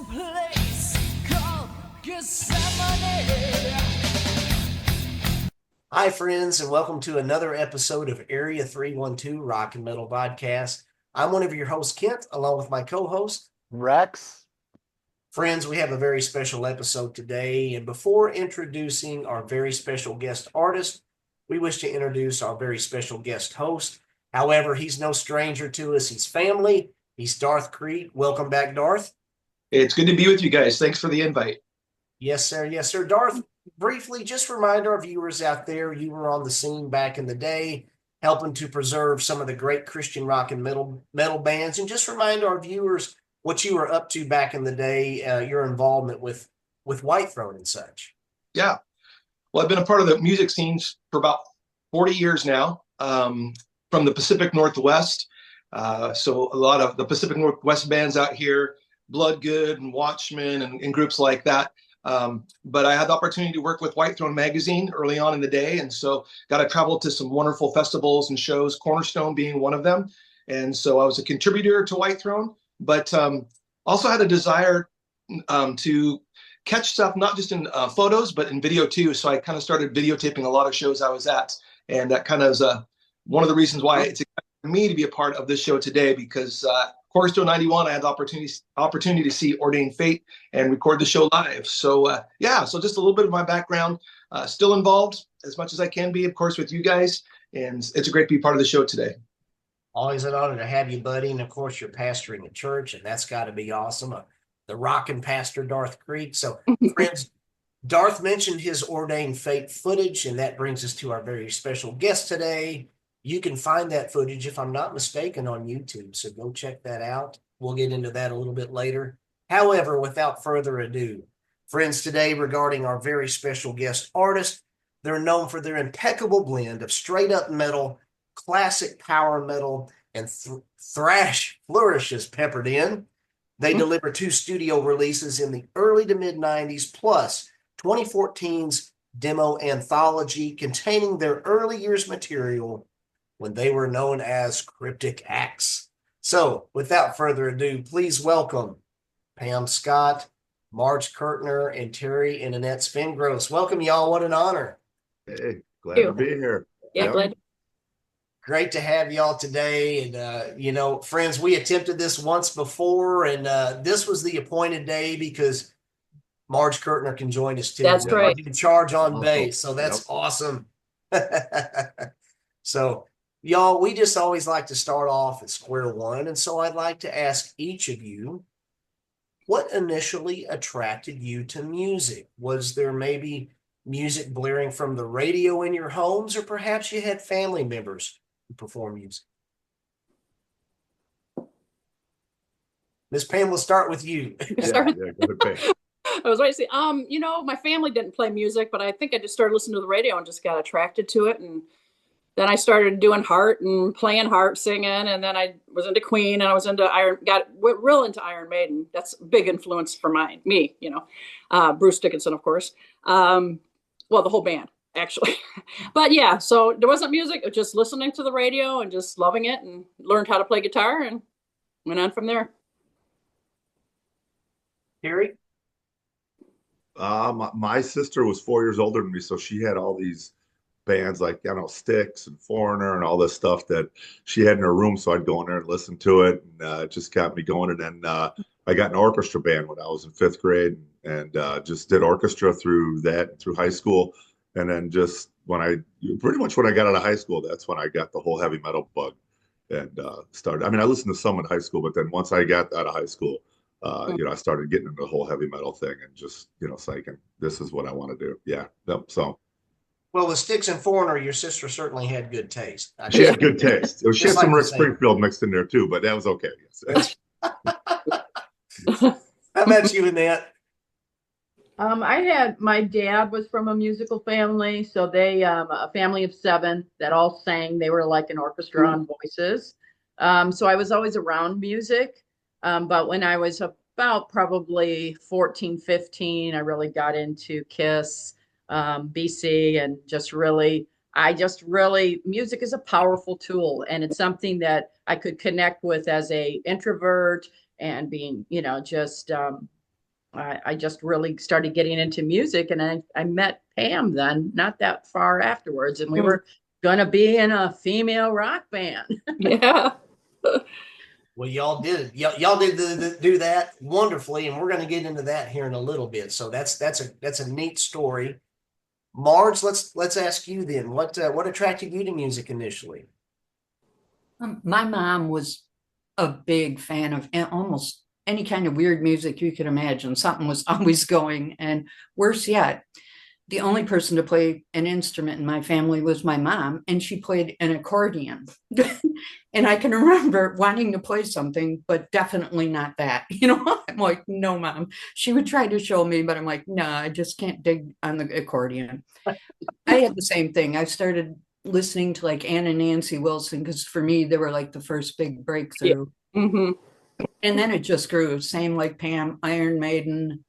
a place called Gethsemane. Hi, friends, and welcome to another episode of Area 312 Rock and Metal Podcast. I'm one of your hosts, Kent, along with my co-host, Rex. Friends, we have a very special episode today, and before introducing our very special guest artist, we wish to introduce our very special guest host. However, he's no stranger to us. He's family. He's Darth Creek. Welcome back, Darth. It's good to be with you guys. Thanks for the invite. Yes, sir. Yes, sir. Darth, briefly, just remind our viewers out there, you were on the scene back in the day, helping to preserve some of the great Christian rock and metal bands, and just remind our viewers what you were up to back in the day, your involvement with Whitecross and such. Yeah. Well, I've been a part of the music scenes for about 40 years now, from the Pacific Northwest. So a lot of the Pacific Northwest bands out here, Bloodgood and Watchmen and groups like that. But I had the opportunity to work with White Throne magazine early on in the day. And so got to travel to some wonderful festivals and shows, Cornerstone being one of them. And so I was a contributor to White Throne, but also had a desire to catch stuff, not just in photos, but in video too. So I kind of started videotaping a lot of shows I was at. And that kind of is one of the reasons why it's exciting for me to be a part of this show today, because Cornerstone 91, I had the opportunity to see Ordained Fate and record the show live. So so just a little bit of my background, still involved as much as I can be, of course, with you guys. And it's a great to be part of the show today. Always an honor to have you, buddy. And of course, you're pastoring a church, and that's got to be awesome. The rockin' pastor, Darth Creek. So, friends, Darth mentioned his Ordained Fate footage, and that brings us to our very special guest today. You can find that footage, if I'm not mistaken, on YouTube, so go check that out. We'll get into that a little bit later. However, without further ado, friends, today regarding our very special guest artist, they're known for their impeccable blend of straight-up metal, classic power metal, and thrash flourishes peppered in. They delivered 2 studio releases in the early to mid-90s, plus 2014's Demo Anthology containing their early years material when they were known as Cryptic Acts. So, without further ado, please welcome Pam Scott, Marge Curtner, and Terry and Annette Cvengros. Welcome, y'all. What an honor. Hey, glad to be here. Yeah, Yep. glad. Great to have y'all today. And, friends, we attempted this once before, and this was the appointed day because Marge Curtner can join us too. That's right. In charge on Awesome. bass, so that's Yep. awesome. So, y'all, we just always like to start off at square one. And so I'd like to ask each of you, what initially attracted you to music? Was there maybe music blaring from the radio in your homes, or perhaps you had family members who perform music? Miss Pam, we'll start with you. Yeah, go ahead, Pam. I was ready to say, my family didn't play music, but I think I just started listening to the radio and just got attracted to it. And then I started doing harp and playing harp, singing, and then I was into Queen, and I was into went real into Iron Maiden. That's a big influence for me, Bruce Dickinson, of course. Well, the whole band, actually. But yeah, so there wasn't music, just listening to the radio and just loving it, and learned how to play guitar and went on from there. Terry? My sister was 4 years older than me, so she had all these bands like, Styx and Foreigner and all this stuff that she had in her room. So I'd go in there and listen to it, and it just got me going. And then I got an orchestra band when I was in 5th grade, and just did orchestra through high school. And then just when I got out of high school, that's when I got the whole heavy metal bug and started. I mean, I listened to some in high school, but then once I got out of high school, I started getting into the whole heavy metal thing and just, thinking, this is what I want to do. Yeah. Yep. So. Well, with Styx and Foreigner, your sister certainly had good taste. She had good taste. She had some like Rick Springfield mixed in there too, but that was okay. How about you, Annette? My dad was from a musical family, so they a family of 7 that all sang. They were like an orchestra on voices. So I was always around music. But when I was about probably 14, 15, I really got into Kiss, BC, and music is a powerful tool, and it's something that I could connect with as a introvert, and being, I just really started getting into music, and I met Pam then, not that far afterwards, and we were gonna be in a female rock band. Yeah. Well, y'all did it. Y'all did do that wonderfully, and we're going to get into that here in a little bit. So that's a neat story. Marge, let's ask you then. What attracted you to music initially? My mom was a big fan of almost any kind of weird music you could imagine. Something was always going. And worse yet, the only person to play an instrument in my family was my mom, and she played an accordion. And I can remember wanting to play something, but definitely not that. I'm like, no, Mom. She would try to show me, but I'm like, no, I just can't dig on the accordion. I had the same thing. I started listening to like Ann and Nancy Wilson, because for me, they were like the first big breakthrough. Yeah. Mm-hmm. And then it just grew. Same like Pam, Iron Maiden,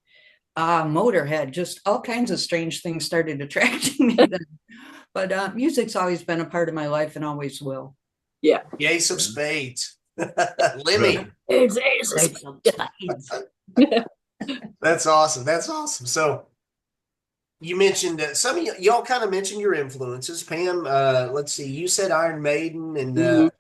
Motorhead, just all kinds of strange things started attracting me then. But music's always been a part of my life and always will. Yeah. The Ace of Spades. Lemmy. That's awesome. That's awesome. So you mentioned some of y'all kind of mentioned your influences. Pam, let's see, you said Iron Maiden, and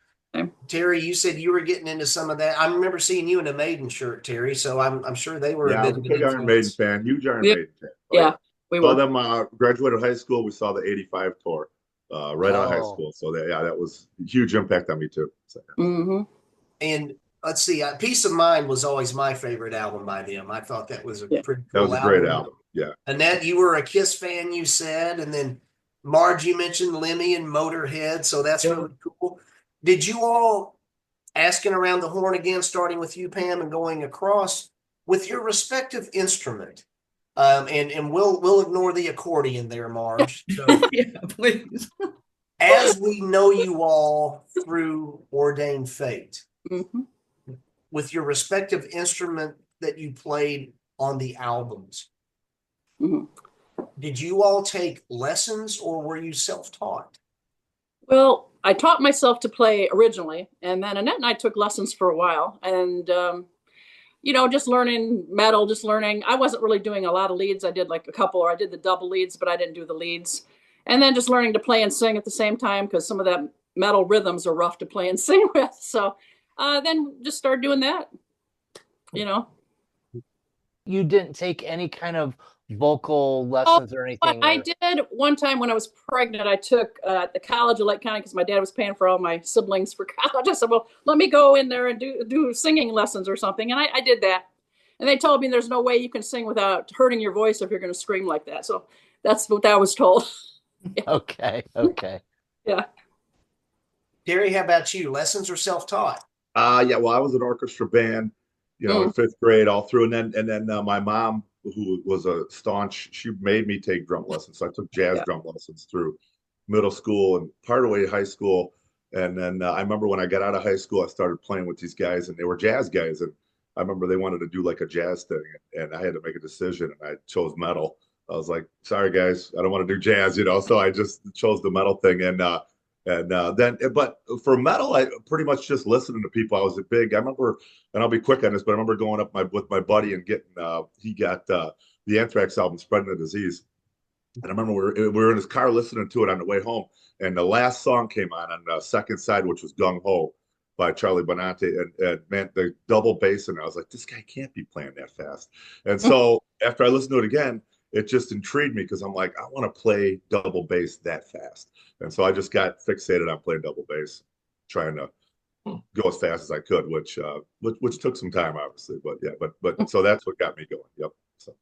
Terry, you said you were getting into some of that. I remember seeing you in a Maiden shirt, Terry. So I'm sure they were Yeah, a I bit was of a an big Iron Maiden influence. fan, huge Iron Yeah. Maiden fan. Yeah, we Saw were. them, graduated high school. We saw the '85 tour right out of high school. So that was a huge impact on me too. So, Mm-hmm. And let's see, Peace of Mind was always my favorite album by them. I thought that was a pretty that cool was a great album. Yeah. Annette, you were a Kiss fan, you said, and then Marge, you mentioned Lemmy and Motorhead, so that's really cool. Did you all, asking around the horn again, starting with you, Pam, and going across with your respective instrument? And we'll ignore the accordion there, Marge. So, Yeah, please. as we know you all through Ordained Fate, Mm-hmm. with your respective instrument that you played on the albums, Mm-hmm. did you all take lessons or were you self-taught? Well, I taught myself to play originally, and then Annette and I took lessons for a while, and just learning metal, just learning. I wasn't really doing a lot of leads. I did like a couple, or I did the double leads, but I didn't do the leads. And then just learning to play and sing at the same time, because some of that metal rhythms are rough to play and sing with. So then just started doing that. You didn't take any kind of vocal lessons or anything? I did one time when I was pregnant. I took the college of Lake County, because my dad was paying for all my siblings for college. I said, well, let me go in there and do singing lessons or something. And I did that. And they told me there's no way you can sing without hurting your voice if you're going to scream like that. So that's what I was told. Yeah. Okay. Yeah. Terry, how about you? Lessons or self-taught? Yeah, well, I was in orchestra band, in fifth grade all through. And then my mom, who was a staunch, she made me take drum lessons. So I took jazz drum lessons through middle school and part of the way high school. And then I remember when I got out of high school, I started playing with these guys, and they were jazz guys. And I remember they wanted to do like a jazz thing, and I had to make a decision, and I chose metal. I was like, sorry guys, I don't want to do jazz, so I just chose the metal thing. But for metal, I pretty much just listening to people. I was a big, I remember, and I'll be quick on this, but I remember going up with my buddy and getting, he got the Anthrax album, Spreading the Disease. And I remember we were in his car listening to it on the way home, and the last song came on the second side, which was Gung Ho by Charlie Benante, and man, the double bass, and I was like, this guy can't be playing that fast. And so after I listened to it again, it just intrigued me, because I'm like, I want to play double bass that fast. And so I just got fixated on playing double bass, trying to go as fast as I could, which took some time, obviously. But yeah, but so that's what got me going. Yep. So.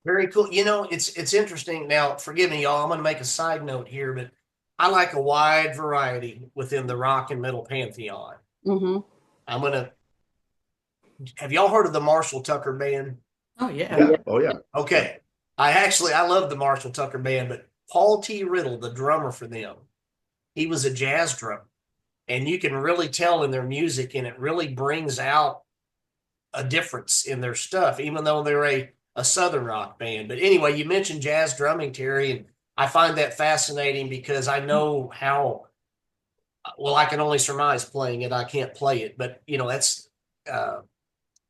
Very cool. It's interesting. Now, forgive me, y'all. I'm going to make a side note here, but I like a wide variety within the rock and metal pantheon. Mm-hmm. Have y'all heard of the Marshall Tucker Band? Oh, yeah. Oh, yeah. Okay. I love the Marshall Tucker Band, but Paul T. Riddle, the drummer for them, he was a jazz drummer, and you can really tell in their music, and it really brings out a difference in their stuff, even though they're a Southern rock band. But anyway, you mentioned jazz drumming, Terry, and I find that fascinating, because I know how, well, I can only surmise playing it. I can't play it, but that's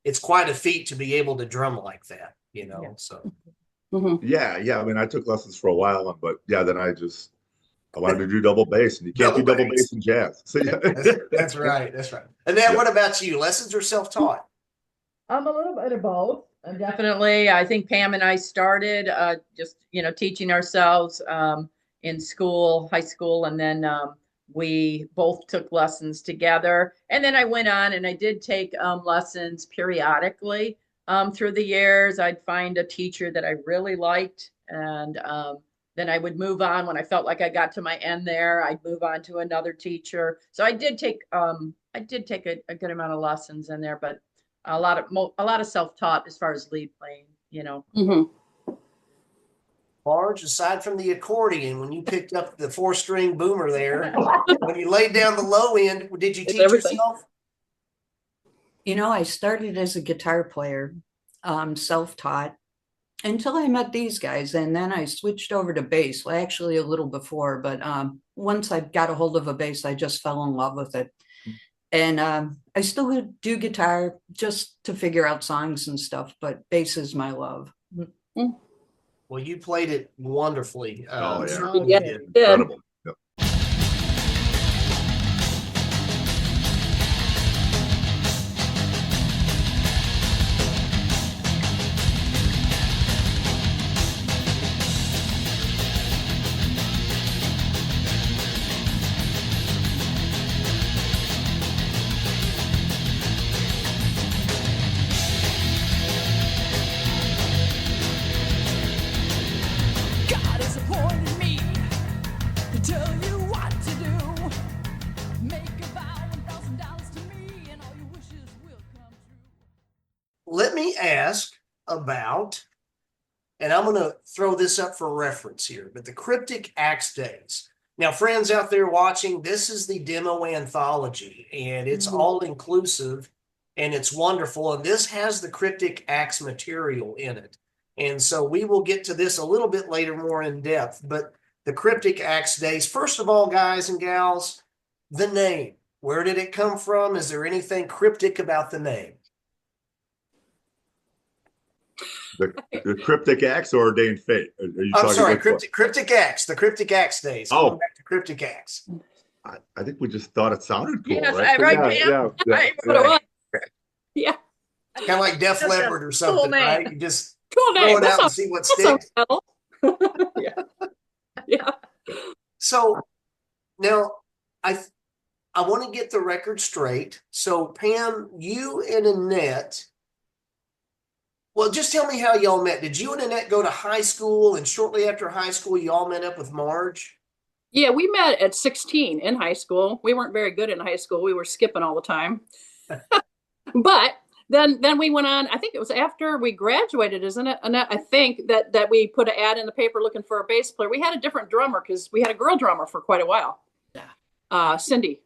it's quite a feat to be able to drum like that, you know. Yeah. So Yeah. I mean, I took lessons for a while, but yeah, then I wanted to do double bass, and you can't do double bass in jazz. So yeah. that's right. That's right. Annette, what about you? Lessons or self-taught? I'm a little bit of both. Definitely, I think Pam and I started just teaching ourselves in school, high school, and then we both took lessons together. And then I went on and I did take lessons periodically through the years. I'd find a teacher that I really liked, and then I would move on when I felt like I got to my end there. I'd move on to another teacher. So I did take a good amount of lessons in there, but a lot of self-taught as far as lead playing, Marge, aside from the accordion, when you picked up the 4-string boomer there, when you laid down the low end, did you teach yourself? I started as a guitar player, self-taught, until I met these guys, and then I switched over to bass. Well, actually a little before, but once I got a hold of a bass, I just fell in love with it. And I still do guitar just to figure out songs and stuff, but bass is my love. Well, you played it wonderfully. Oh, yeah. You did. Incredible. Yep. God has appointed me to tell you what to do. Make a vow, $1,000 to me, and all your wishes will come true. Let me ask about, and I'm going to throw this up for reference here, but the Cryptic Axe Days. Now, friends out there watching, this is the Demo Anthology, and it's all inclusive, and it's wonderful. And this has the Cryptic Axe material in it. And so we will get to this a little bit later, more in depth. But the Cryptic Axe Days, first of all, guys and gals, the name. Where did it come from? Is there anything cryptic about the name? The Cryptic Axe or Ordained Fate? Are you I'm talking sorry, about Cryptic Axe, the Cryptic Axe Days. Oh. Going back to Cryptic Axe. I think we just thought it sounded cool, Yes, right? right, Yeah. Yeah. Kind of like Def That's a Leppard or something, cool name. right? You just Cool throw name. it out and see what sticks. Yeah. So now I want to get the record straight. So Pam, you and Annette, well, just tell me how y'all met. Did you and Annette go to high school, and shortly after high school, you all met up with Marge? Yeah, we met at 16 in high school. We weren't very good in high school. We were skipping all the time. But then we went on, I think it was after we graduated, isn't it? Annette, I think that we put an ad in the paper looking for a bass player. We had a different drummer because we had a girl drummer for quite a while. Yeah. Cindy,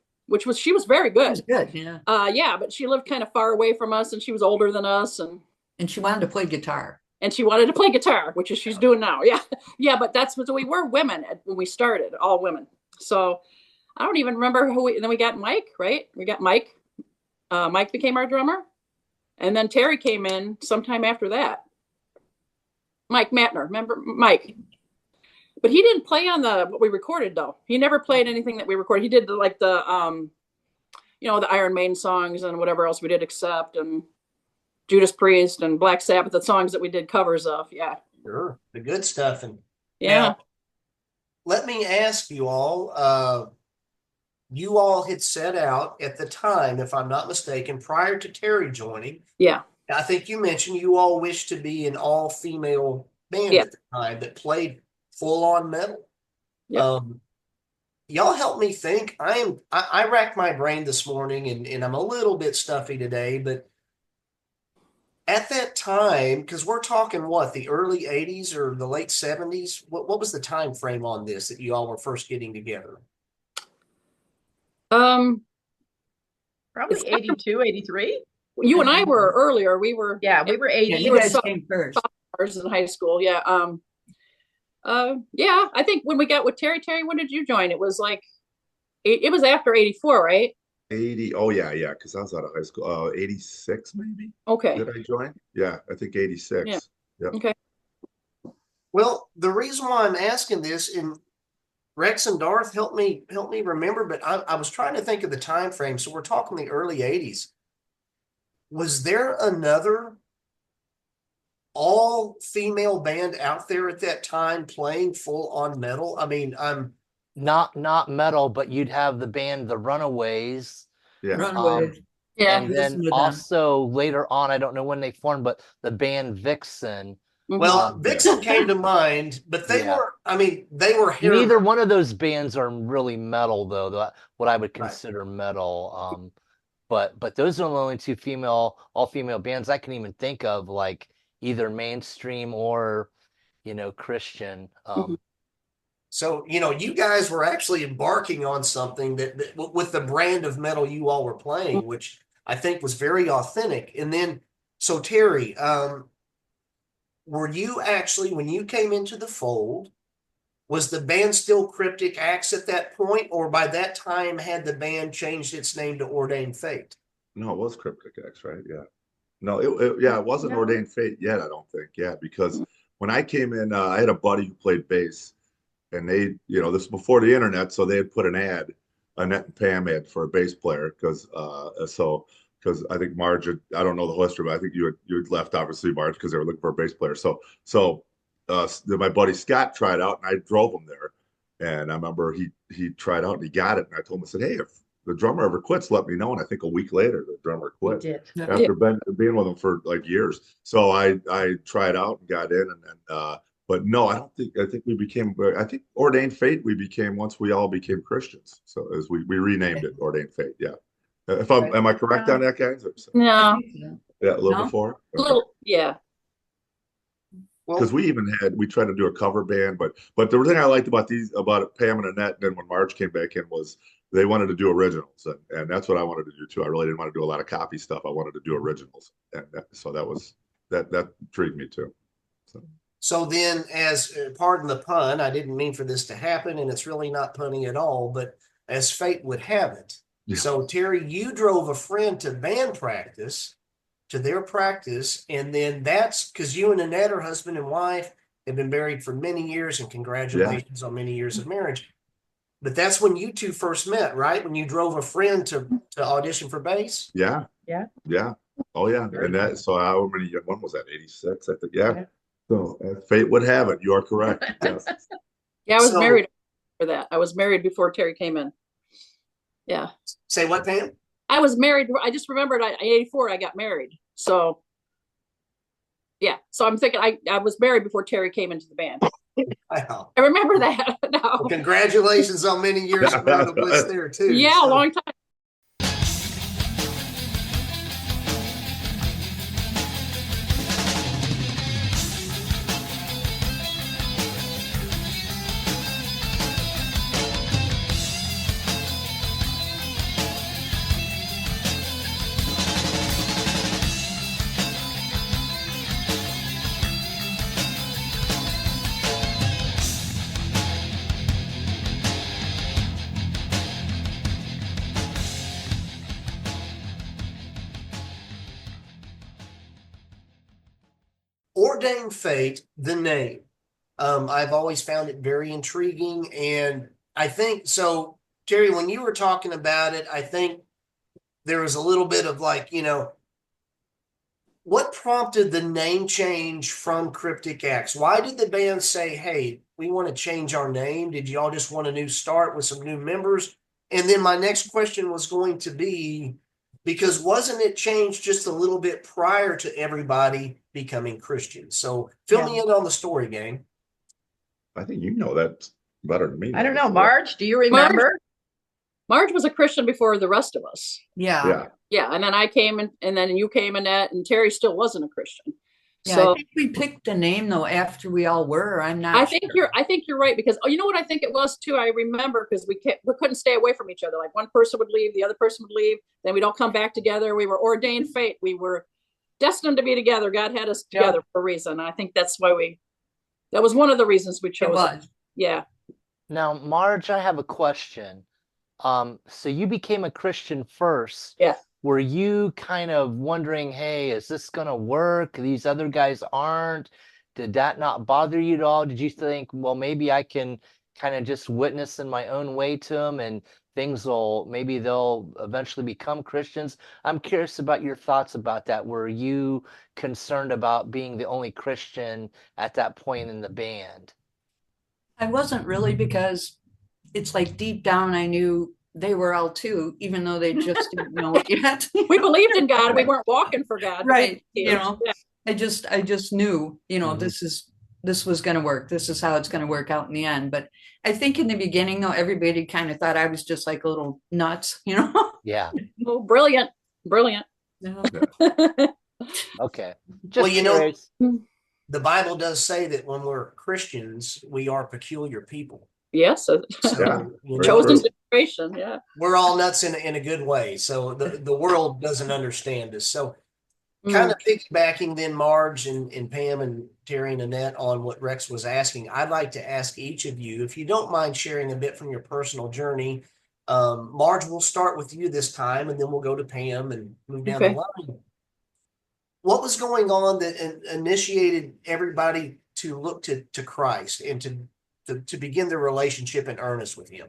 she was very good. It was good, yeah. Yeah, but she lived kind of far away from us, and she was older than us, and she wanted to play guitar. And she wanted to play guitar, which is she's doing now. Yeah. Yeah, but that's what we were women when we started, all women. So I don't even remember then we got Mike, right? We got Mike. Mike became our drummer. And then Terry came in sometime after that. Mike Matner, remember Mike? But he didn't play on what we recorded though. He never played anything that we recorded. He did the Iron Maiden songs and whatever else we did, Accept and Judas Priest and Black Sabbath, the songs that we did covers of. Yeah. Sure. The good stuff. And yeah. Now, let me ask you all, you all had set out at the time, if I'm not mistaken, prior to Terry joining. Yeah. I think you mentioned you all wished to be an all-female band at the time that played full-on metal. Yep. Y'all help me think. I racked my brain this morning, and I'm a little bit stuffy today, but at that time, because we're talking the early 80s or the late 70s, what was the time frame on this that you all were first getting together? Probably 82, 83. You and I were earlier. We were. Yeah, we were 80. Yeah, you guys came first. In high school. Yeah. Yeah, I think when we got with Terry, when did you join? It was like, it was after 84, right? 80. Oh yeah, yeah. Because I was out of high school. 86 maybe. Okay. Did I join? Yeah, I think 86. Yeah. Yep. Okay. Well, the reason why I'm asking this, and Rex and Darth help me remember, but I was trying to think of the time frame. So we're talking the early 80s. Was there another all-female band out there at that time playing full-on metal? I mean, I'm Not metal, but you'd have the band The Runaways. Yeah. Runaways. Yeah. And then Listen to them. also later on, I don't know when they formed, but the band Vixen. well, Vixen came to mind, but they Yeah. were, I mean, they were Neither hair. one of those bands are really metal, though. What I would Right. consider metal. But those are the only two all-female bands I can even think of, like either mainstream or, Christian. So, you guys were actually embarking on something that with the brand of metal you all were playing, which I think was very authentic. And then, so Terry, were you actually, when you came into the fold, was the band still Cryptic Acts at that point, or by that time had the band changed its name to Ordained Fate? No, it was Cryptic X, right? Yeah. No, it wasn't No. Ordained Fate yet, I don't think. Yeah, because when I came in, I had a buddy who played bass, and they, this is before the internet, so they had put an ad, Annette and Pam ad for a bass player, because I think Marge, I don't know the history, but I think you had left, obviously, Marge, because they were looking for a bass player. So my buddy Scott tried out, and I drove him there, and I remember he tried out and he got it, and I told him, I said, hey, if the drummer ever quits, let me know. And I think a week later, the drummer We quit did. after being with him for like years. So I tried out and got in, and then but no, I think we became, I think Ordained Fate we became once we all became Christians. So as we renamed it Ordained Fate. Yeah. Am I correct on that, guys? No. Yeah, a little No? before. A little, yeah. Because we tried to do a cover band, but the thing I liked about Pam and Annette, and then when Marge came back in, was they wanted to do originals, and that's what I wanted to do too. I really didn't want to do a lot of copy stuff. I wanted to do originals, and so that intrigued me too. So then, as pardon the pun, I didn't mean for this to happen, and it's really not punning at all, but as fate would have it. Yeah. So Terry, you drove a friend to band practice, to their practice, and then that's because you and Annette are husband and wife, have been married for many years, and congratulations on many years of marriage. But that's when you two first met, right? When you drove a friend to audition for bass? Yeah. Yeah. Yeah. Oh yeah. Very And that, nice. so how many, when was that? 86, I think. Yeah. So as fate would have it, you are correct. Yes. Yeah, I was So- married for that. I was married before Terry came in. Yeah. Say what, Pam? I was married. I just remembered in 84 I got married. So yeah. So I'm thinking I was married before Terry came into the band. Wow. I remember that now. Well, congratulations on many years of marital bliss there too. Yeah, a So- long time. Ordained Fate, the name. I've always found it very intriguing. And I think so, Terry, when you were talking about it, I think there was a little bit of like, what prompted the name change from Cryptic Acts? Why did the band say, hey, we want to change our name? Did you all just want a new start with some new members? And then my next question was going to be, because wasn't it changed just a little bit prior to everybody becoming Christians? So fill me in on the story, gang. I think you know that better than me. I don't know, Marge, do you remember? Marge was a Christian before the rest of us. Yeah. Yeah. Yeah, and then I came and then you came, Annette, and Terry still wasn't a Christian. Yeah, So I think we picked a name though after we all were. I'm not I think sure. you're right, because you know what I think it was too. I remember because we couldn't stay away from each other. Like one person would leave, the other person would leave, then we'd all come back together. We were ordained fate. We were destined to be together. God had us together for a reason. And I think that's why that was one of the reasons we chose It was. Yeah. Now, Marge, I have a question. So you became a Christian first. Yeah. Were you kind of wondering, hey, is this gonna work? These other guys aren't. Did that not bother you at all? Did you think, well, maybe I can kind of just witness in my own way to them and maybe they'll eventually become Christians? I'm curious about your thoughts about that. Were you concerned about being the only Christian at that point in the band? I wasn't really, because it's like deep down I knew they were all too, even though they just didn't know it yet. We believed in God. We weren't walking for God. Right. Yeah. I just knew, Mhm. this was going to work. This is how it's going to work out in the end. But I think in the beginning, though, everybody kind of thought I was just like a little nuts, Yeah. Oh, brilliant. Brilliant. Okay. Well, Just curious. the Bible does say that when we're Christians, we are peculiar people. Yes. So, Yeah. Chosen generation. Yeah. we're all nuts in a good way. So the world doesn't understand us. So kind of piggybacking then Marge and Pam and Terry and Annette on what Rex was asking, I'd like to ask each of you, if you don't mind sharing a bit from your personal journey. Marge, we'll start with you this time, and then we'll go to Pam and move down the line. What was going on that initiated everybody to look to Christ and to begin their relationship in earnest with him?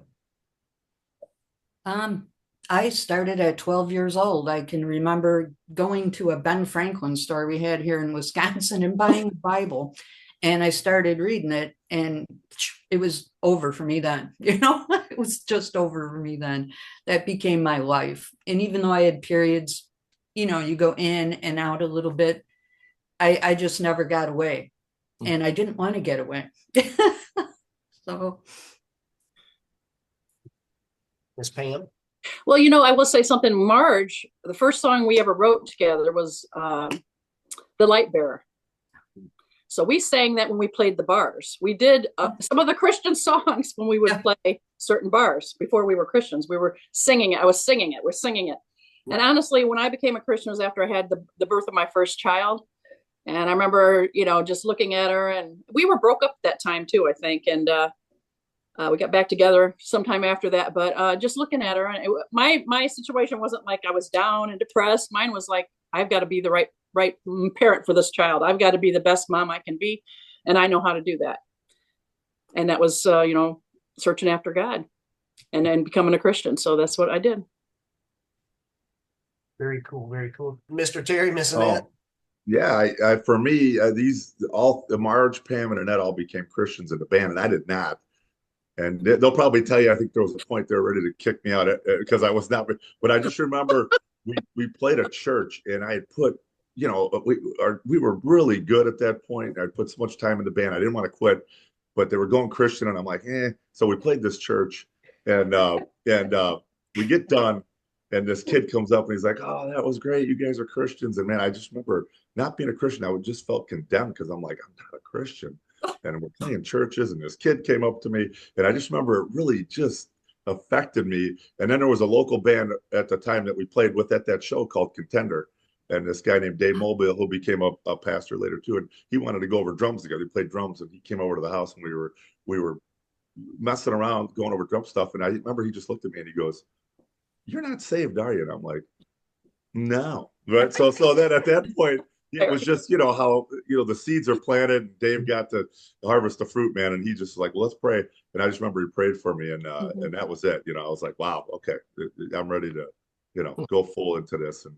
I started at 12 years old. I can remember going to a Ben Franklin store we had here in Wisconsin and buying a Bible. And I started reading it, and it was over for me then. It was just over for me then. That became my life. And even though I had periods, you go in and out a little bit, I just never got away. And I didn't want to get away. So. Miss Pam? Well, I will say something. Marge, the first song we ever wrote together was The Light Bearer. So we sang that when we played the bars. We did some of the Christian songs when we would play certain bars before we were Christians. We were singing it. I was singing it. We're singing it. And honestly, when I became a Christian, it was after I had the birth of my first child. And I remember, just looking at her, and we were broke up at that time too, I think. And we got back together sometime after that. But just looking at her, and my situation wasn't like I was down and depressed. Mine was like, I've got to be the right parent for this child. I've got to be the best mom I can be. And I know how to do that. And that was, searching after God and then becoming a Christian. So that's what I did. Very cool. Very cool. Mr. Terry, Miss Annette? Yeah, for me, Marge, Pam, and Annette all became Christians in the band, and I did not. And they'll probably tell you, I think there was a point they were ready to kick me out because I was not. But I just remember we played a church, and I had put, we were really good at that point. I put so much time in the band. I didn't want to quit, but they were going Christian, and I'm like, eh. So we played this church, and we get done. And this kid comes up and he's like, "Oh, that was great. You guys are Christians." And man, I just remember not being a Christian. I just felt condemned because I'm like, I'm not a Christian. And we're playing churches, and this kid came up to me, and I just remember it really just affected me. And then there was a local band at the time that we played with at that show called Contender. And this guy named Dave Mobile, who became a pastor later too, and he wanted to go over drums together. He played drums, and he came over to the house, and we were messing around, going over drum stuff. And I remember he just looked at me and he goes, "You're not saved, are you?" And I'm like, "No." Right. So then at that point, it was just, how, the seeds are planted, and Dave got to harvest the fruit, man. And he just was like, "Well, let's pray." And I just remember he prayed for me, and that was it. I was like, wow, okay, I'm ready to, go full into this and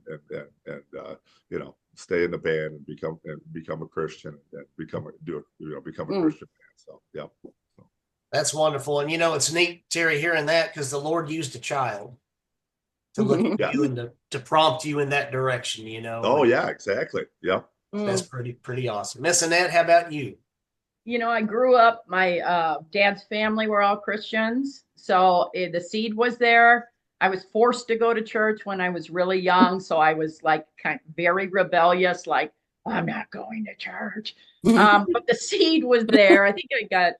stay in the band and become a Christian and become a Christian man. So, yeah. That's wonderful. And, it's neat, Terry, hearing that, because the Lord used a child to look at you and to prompt you in that direction, Oh, yeah, exactly. Yeah. That's pretty awesome. Miss Annette, how about you? I grew up, my dad's family were all Christians. So the seed was there. I was forced to go to church when I was really young. So I was like kind of very rebellious, like, I'm not going to church. But the seed was there. I think I got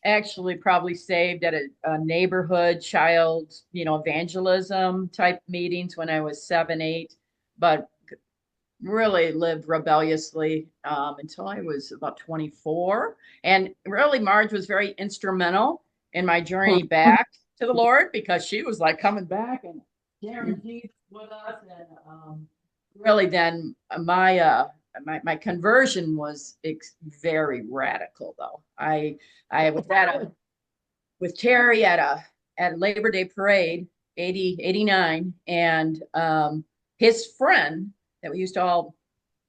actually probably saved at a neighborhood child, evangelism type meetings when I was 7, 8, but really lived rebelliously until I was about 24. And really, Marge was very instrumental in my journey back to the Lord because she was like coming back and sharing Jesus with us. And really then my conversion was very radical though. I was with Terry at Labor Day parade, 89, and his friend that we used to all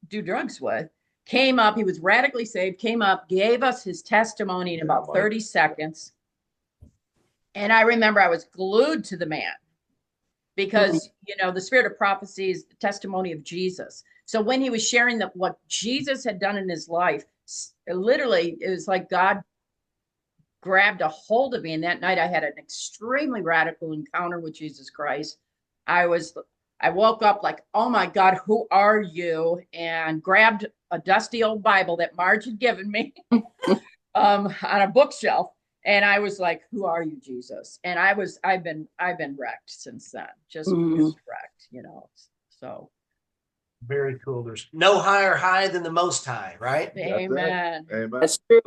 do drugs with came up. He was radically saved, came up, gave us his testimony in about 30 seconds. And I remember I was glued to the man because, you know, the spirit of prophecy is the testimony of Jesus. So when he was sharing what Jesus had done in his life, literally, it was like God grabbed a hold of me. And that night I had an extremely radical encounter with Jesus Christ. I woke up like, oh my God, who are you? And grabbed a dusty old Bible that Marge had given me on a bookshelf. And I was like, who are you, Jesus? And I've been wrecked since then, just wrecked, you know, so. Very cool. There's no higher high than the Most High, right? Amen. Amen. That's true.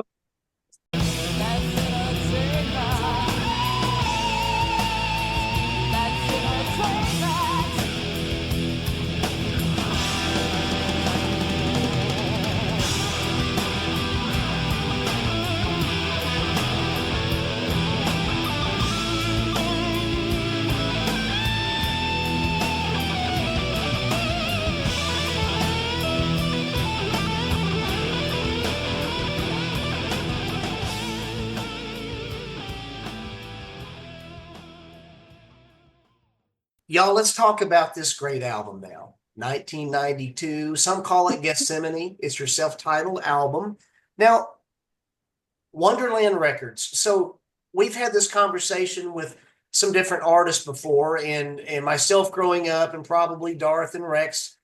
Y'all, let's talk about this great album now. 1992. Some call it Gethsemane. It's your self-titled album. Now, Wonderland Records. So we've had this conversation with some different artists before, and myself growing up, and probably Darth and Rex.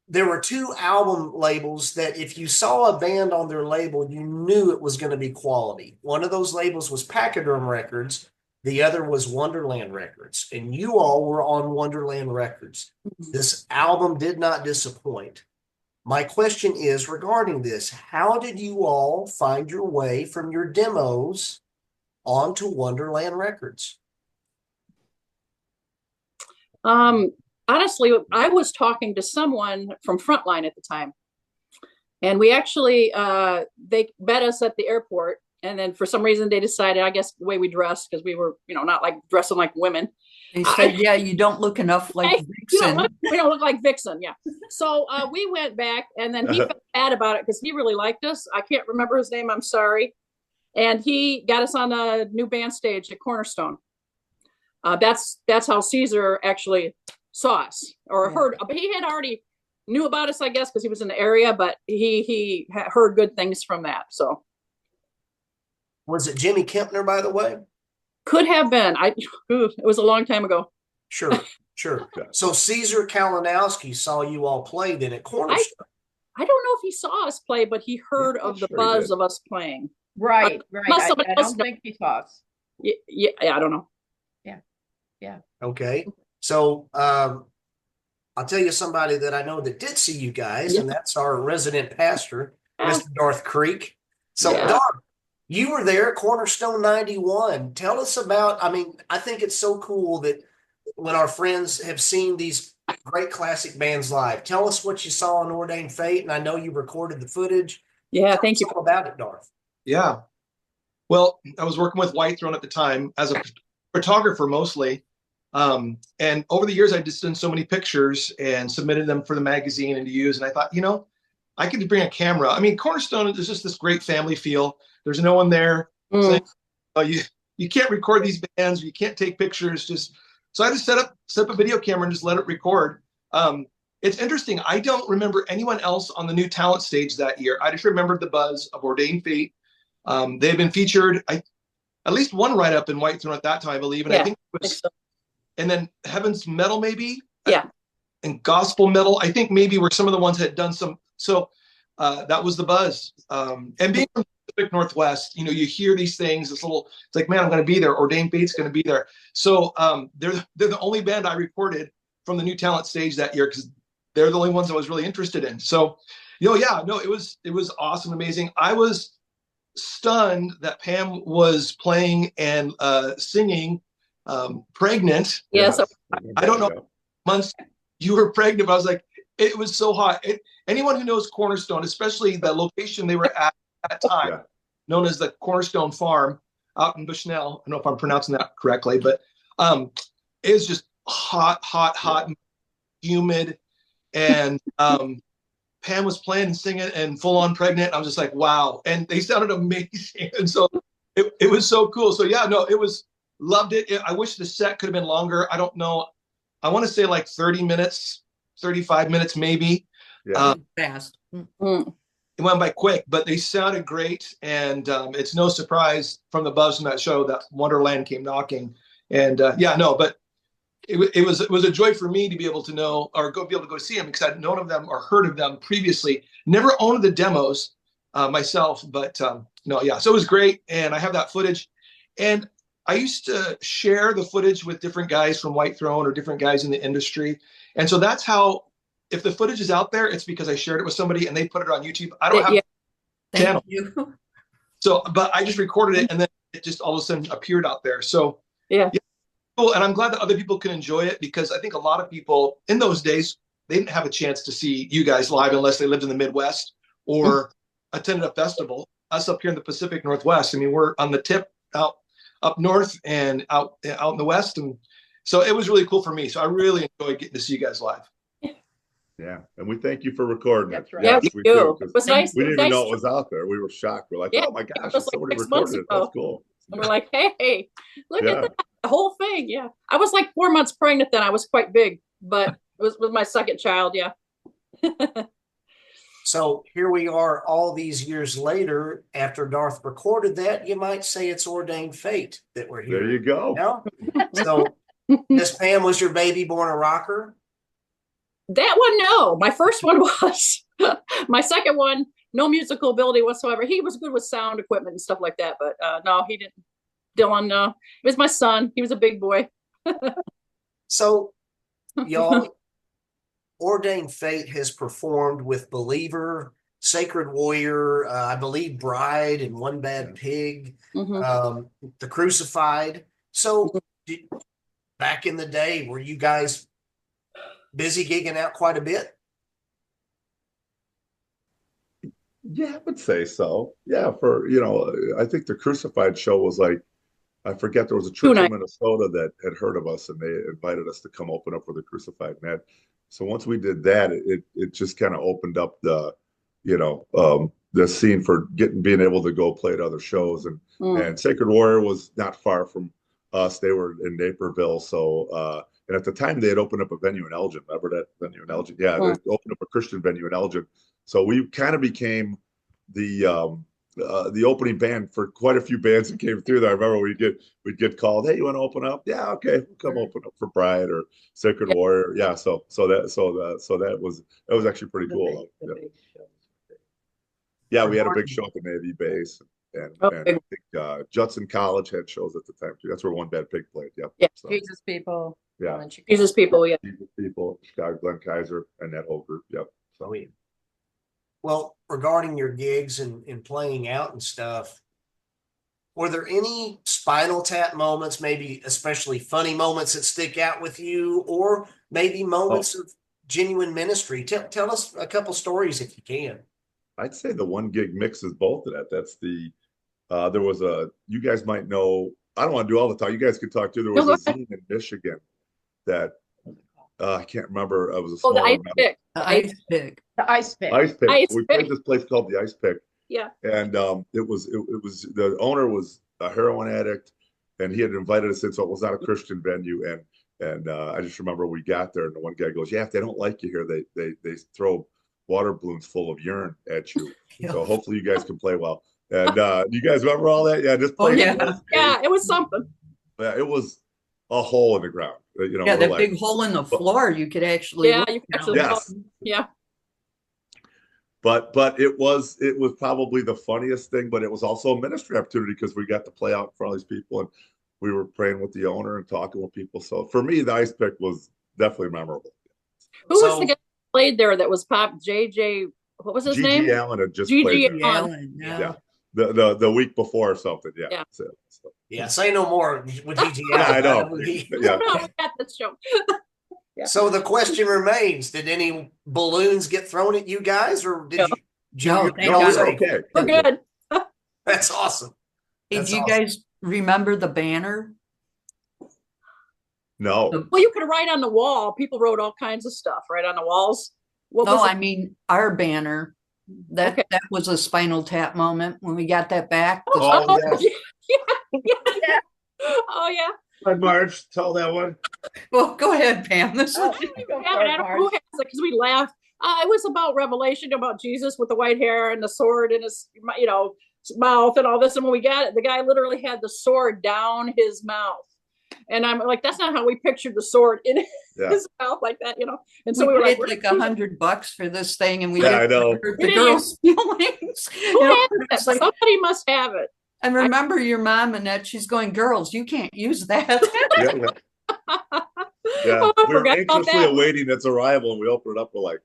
There were two album labels that if you saw a band on their label, you knew it was going to be quality. One of those labels was Pachyderm Records. The other was Wonderland Records, and you all were on Wonderland Records. This album did not disappoint. My question is regarding this: how did you all find your way from your demos onto Wonderland Records? Honestly, I was talking to someone from Frontline at the time, and we actually they met us at the airport. And then for some reason they decided, I guess the way we dressed, because we were, you know, not like dressing like women. They said, yeah, you don't look enough like Vixen. We don't look like Vixen, yeah. So we went back, and then he felt bad about it because he really liked us. I can't remember his name, I'm sorry. And he got us on a new band stage at Cornerstone. That's how Caesar actually saw us or heard. He had already knew about us, I guess, because he was in the area, but he heard good things from that, so. Was it Jimmy Kempner, by the way? Could have been. It was a long time ago. Sure. So Caesar Kalinowski saw you all play then at Cornerstone. I don't know if he saw us play, but he heard of the buzz of us playing. Right. I else don't think he saw us. Yeah, I don't know. Yeah. Okay. So I'll tell you somebody that I know that did see you guys, and that's our resident pastor, Mr. Darth Creek. So Darth, you were there at Cornerstone 91. Tell us about, I mean, I think it's so cool that when our friends have seen these great classic bands live, tell us what you saw on Ordained Fate. And I know you recorded the footage. Yeah, thank you. All about it, Darth. Yeah. Well, I was working with Whitecross at the time as a photographer mostly. And over the years, I just done so many pictures and submitted them for the magazine and to use. And I thought, you know, I could bring a camera. I mean, Cornerstone is just this great family feel. There's no one there saying, oh, you can't record these bands, you can't take pictures. So I just set up a video camera and just let it record. It's interesting. I don't remember anyone else on the new talent stage that year. I just remembered the buzz of Ordained Fate. They had been featured, at least one write-up in Whitethorn at that time, I believe. And I think it was, and then Heaven's Metal maybe. Yeah. And Gospel Metal, I think maybe were some of the ones that had done some. So that was the buzz. And being from the Pacific Northwest, you know, you hear these things. It's like, man, I'm going to be there. Ordained Fate's going to be there. So they're the only band I recorded from the new talent stage that year because they're the only ones I was really interested in. So, you know, it was awesome, amazing. I was stunned that Pam was playing and singing pregnant. Yeah, so I don't know months you were pregnant. But I was like, it was so hot. Anyone who knows Cornerstone, especially the location they were at that time, known as the Cornerstone Farm out in Bushnell. I don't know if I'm pronouncing that correctly, but it was just hot, and humid. And Pam was playing and singing and full on pregnant. I was just like, wow. And they sounded amazing. And so it was so cool. So yeah, no, loved it. I wish the set could have been longer. I don't know. I want to say like 30 minutes, 35 minutes, maybe. Yeah. Fast. It went by quick, but they sounded great. And it's no surprise from the buzz from that show that Wonderland came knocking. And yeah, no, but it was a joy for me to be able to know or be able to go see them because I'd known of them or heard of them previously. Never owned the demos myself, but no, yeah. So it was great, and I have that footage. And I used to share the footage with different guys from White Throne or different guys in the industry, and so that's how. If the footage is out there, it's because I shared it with somebody and they put it on YouTube. I don't have a channel, so but I just recorded it, and then it just all of a sudden appeared out there. So yeah. And I'm glad that other people can enjoy it because I think a lot of people in those days, they didn't have a chance to see you guys live unless they lived in the Midwest or attended a festival. Us up here in the Pacific Northwest, I mean, we're on the tip up north and out in the West. And so it was really cool for me. So I really enjoyed getting to see you guys live. Yeah. And we thank you for recording it. That's right. Yeah, we do. do. It was nice. We didn't nice even know it was out there. We were shocked. We're like, oh my gosh, was like somebody 6 months recorded it. ago. That's cool. And we're like, hey, look at that. The whole thing. Yeah. I was like 4 months pregnant then. I was quite big, but it was with my second child. Yeah. So here we are all these years later, after Darth recorded that, you might say it's ordained fate that we're here. There you go. Now. So Miss Pam, was your baby born a rocker? That one, no. My first one was. My second one, no musical ability whatsoever. He was good with sound equipment and stuff like that, but no, he didn't. Dylan, no. It was my son. He was a big boy. So, y'all, Ordained Fate has performed with Believer, Sacred Warrior, I believe Bride and One Bad Pig, The Crucified. So, back in the day, were you guys busy gigging out quite a bit? Yeah, I would say so. Yeah, I think the Crucified show was like, I forget, there was a church in Minnesota that had heard of us and they invited us to come open up for the Crucified. And so once we did that, it just kind of opened up the scene for being able to go play at other shows. And Sacred Warrior was not far from us. They were in Naperville. So, and at the time they had opened up a venue in Elgin. Remember that venue in Elgin? Yeah, they opened up a Christian venue in Elgin. So we kind of became the opening band for quite a few bands that came through there. I remember we'd get called, hey, you want to open up? Yeah, okay, we'll come open up for Bride or Sacred Warrior. Yeah, so that was actually pretty cool. Yeah, we had a big show at the Navy base, and I think Judson College had shows at the time too. That's where One Bad Pig played. Yep. Yeah, so, Jesus People. Yeah, Jesus People. Yeah, Jesus People, Glenn Kaiser, and that whole group. Yep. So. Well, regarding your gigs and playing out and stuff, were there any Spinal Tap moments, maybe especially funny moments that stick out with you, or maybe moments of genuine ministry? Tell us a couple stories if you can. I'd say the one gig mixes both of that. That's there was you guys might know, I don't want to do all the talk. You guys can talk too. There was a zine in Michigan that I can't remember. It was a small the Ice Pick. The Ice Pick. The Ice Pick. Ice Pick. Ice We Pick. played this place called the Ice Pick. Yeah. And it was the owner was a heroin addict, and he had invited us in, so it was not a Christian venue. And I just remember we got there, and the one guy goes, "Yeah, if they don't like you here, they throw water balloons full of urine at you. So hopefully you guys can play well." And you guys remember all that? Yeah, just play. Yeah, it was something. Yeah, it was a hole in the ground. Yeah, that big hole in the floor. You could actually. Yeah, you could actually. Yes. Yeah. But it was probably the funniest thing, but it was also a ministry opportunity because we got to play out in front of these people, and we were praying with the owner and talking with people. So for me, the Ice Pick was definitely memorable. Who was the guy who played there that was pop? JJ, what was his name? G.G. Allen had just G.G. played there. Allen, Yeah. the week before or something. Yeah. Yeah. So, Yeah, say no more with DG. yeah, I know. Yeah. No, we got this show. Yeah. So the question remains: did any balloons get thrown at you guys, or did No. you? No, you're thank No, God. we're okay. We're good. That's awesome. Hey, That's do you awesome. guys remember the banner? No. Well, you could write on the wall. People wrote all kinds of stuff right on the walls. What No, was I mean our banner. That Okay. that was a Spinal Tap moment when we got that back. The- Oh, yeah. yeah. Oh yeah. Let Marge tell that one. Well, go ahead, Pam. This Oh, is go Yeah, for but it, I don't know Marge. who has it because we laughed. It was about Revelation, about Jesus with the white hair and the sword in his, mouth and all this. And when we got it, the guy literally had the sword down his mouth. And I'm like, that's not how we pictured the sword in Yeah. his mouth like that, And so we we were paid like, like $100 for this thing, and we Yeah, I didn't know. hurt We the didn't girls' feelings. who has It's it? like, Somebody must have it. and remember your mom, Annette, she's going, girls, you can't use that. Yeah. Yeah. Oh, I We were forgot about anxiously that. awaiting its arrival, and we opened it up. We're like,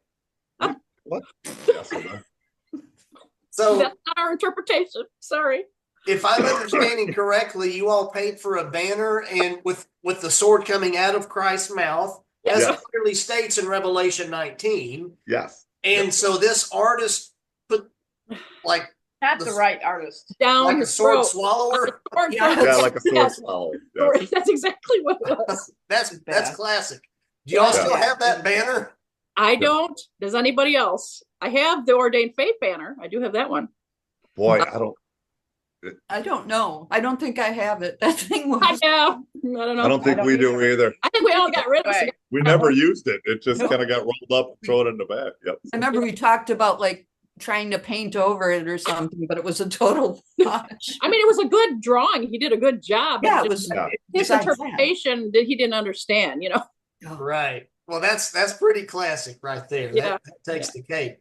what? Yeah, so So That's not our interpretation. Sorry. if I'm understanding correctly, you all paid for a banner and with the sword coming out of Christ's mouth, as Yeah. it clearly states in Revelation 19. yes. And so this artist put like Not the right artist. Down like a his sword throat. swallower. Sword Yeah. throat. Yeah, like a sword Yes. swallow. Yeah. That's exactly what it was. That's Yeah. classic. Do y'all Yeah. still have that banner? I don't. Does anybody else? I have the Ordained Fate banner. I do have that one. Boy, I don't. I don't know. I don't think I have it. That thing was. I have. I don't know. I don't think don't we do either. either. I think we all got rid of it. Right. We never used it. It just No. kind of got rolled up and thrown in the bag. Yep. I remember we talked about like trying to paint over it or something, but it was a total botch. I mean, it was a good drawing. He did a good job. but Yeah, it just was. Yeah. his besides that. interpretation that he didn't understand. Oh, Right. Well, that's pretty classic right there. Yeah. That takes the cake.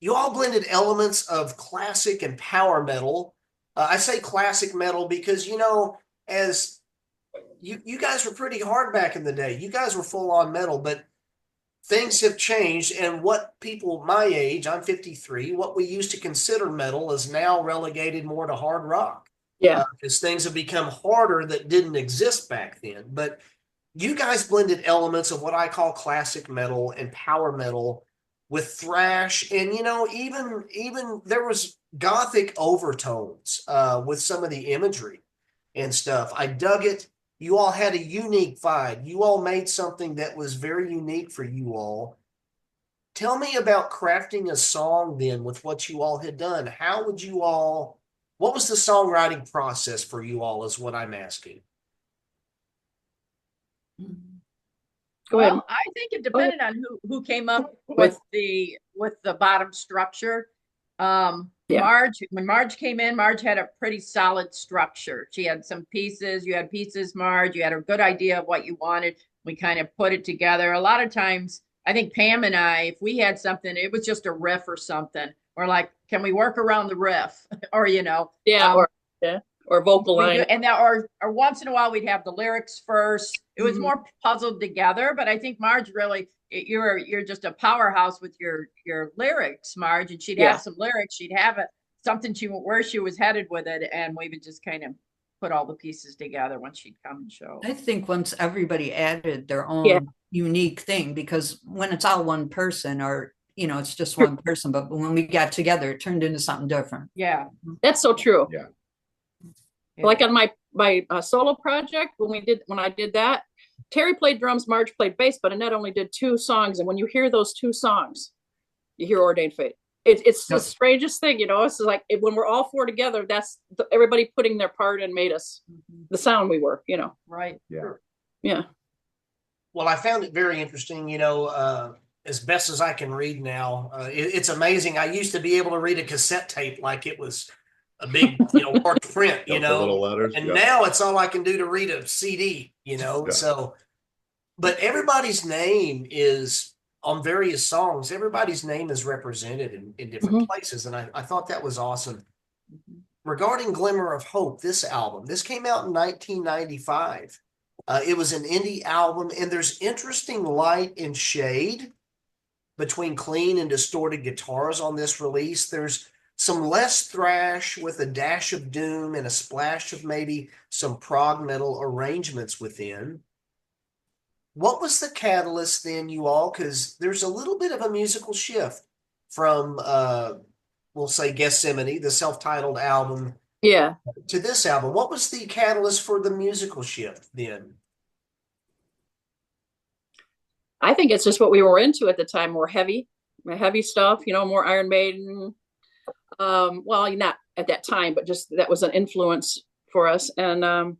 You all blended elements of classic and power metal. I say classic metal because, as you guys were pretty hard back in the day. You guys were full on metal, but things have changed. And what people my age, I'm 53, what we used to consider metal is now relegated more to hard rock. Yeah. Because things have become harder that didn't exist back then. But you guys blended elements of what I call classic metal and power metal with thrash, and even there was gothic overtones with some of the imagery and stuff. I dug it. You all had a unique vibe. You all made something that was very unique for you all. Tell me about crafting a song then with what you all had done. What was the songwriting process for you all is what I'm asking. Go ahead. Well, I think it depended on who came up with the bottom structure. Yeah. When Marge came in, Marge had a pretty solid structure. She had some pieces. You had pieces, Marge. You had a good idea of what you wanted. We kind of put it together. A lot of times, I think Pam and I, if we had something, it was just a riff or something. We're like, can we work around the riff? Or or vocal we line. do- and or once in a while we'd have the lyrics first. It was more puzzled together, but I think Marge really, you're just a powerhouse with your lyrics, Marge, and she'd have some lyrics. She'd have something where she was headed with it, and we would just kind of put all the pieces together when she'd come and show. I think once everybody added their own unique thing, because when it's all one person or it's just one person, but when we got together, it turned into something different. Yeah, That's so true. Yeah. Like on my solo project, when I did that, Terry played drums, Marge played bass, but Annette only did 2 songs. And when you hear those 2 songs, you hear Ordained Fate. It's the strangest thing, It's like when we're all 4 together, that's everybody putting their part and made us the sound we were, right. Yeah. Yeah. Well, I found it very interesting, as best as I can read now. It's amazing. I used to be able to read a cassette tape like it was a big, large print, The little letters. and Yeah. now it's all I can do to read a CD, Yeah. so, but everybody's name is on various songs. Everybody's name is represented in different places. And I thought that was awesome. Regarding Glimmer of Hope, this album, this came out in 1995. It was an indie album, and there's interesting light and shade between clean and distorted guitars on this release. There's some less thrash with a dash of doom and a splash of maybe some prog metal arrangements within. What was the catalyst then, you all? Because there's a little bit of a musical shift from, we'll say, Gethsemane, the self-titled album, Yeah. to this album. What was the catalyst for the musical shift then? I think it's just what we were into at the time, more heavy stuff, more Iron Maiden. Well, not at that time, but just that was an influence for us. And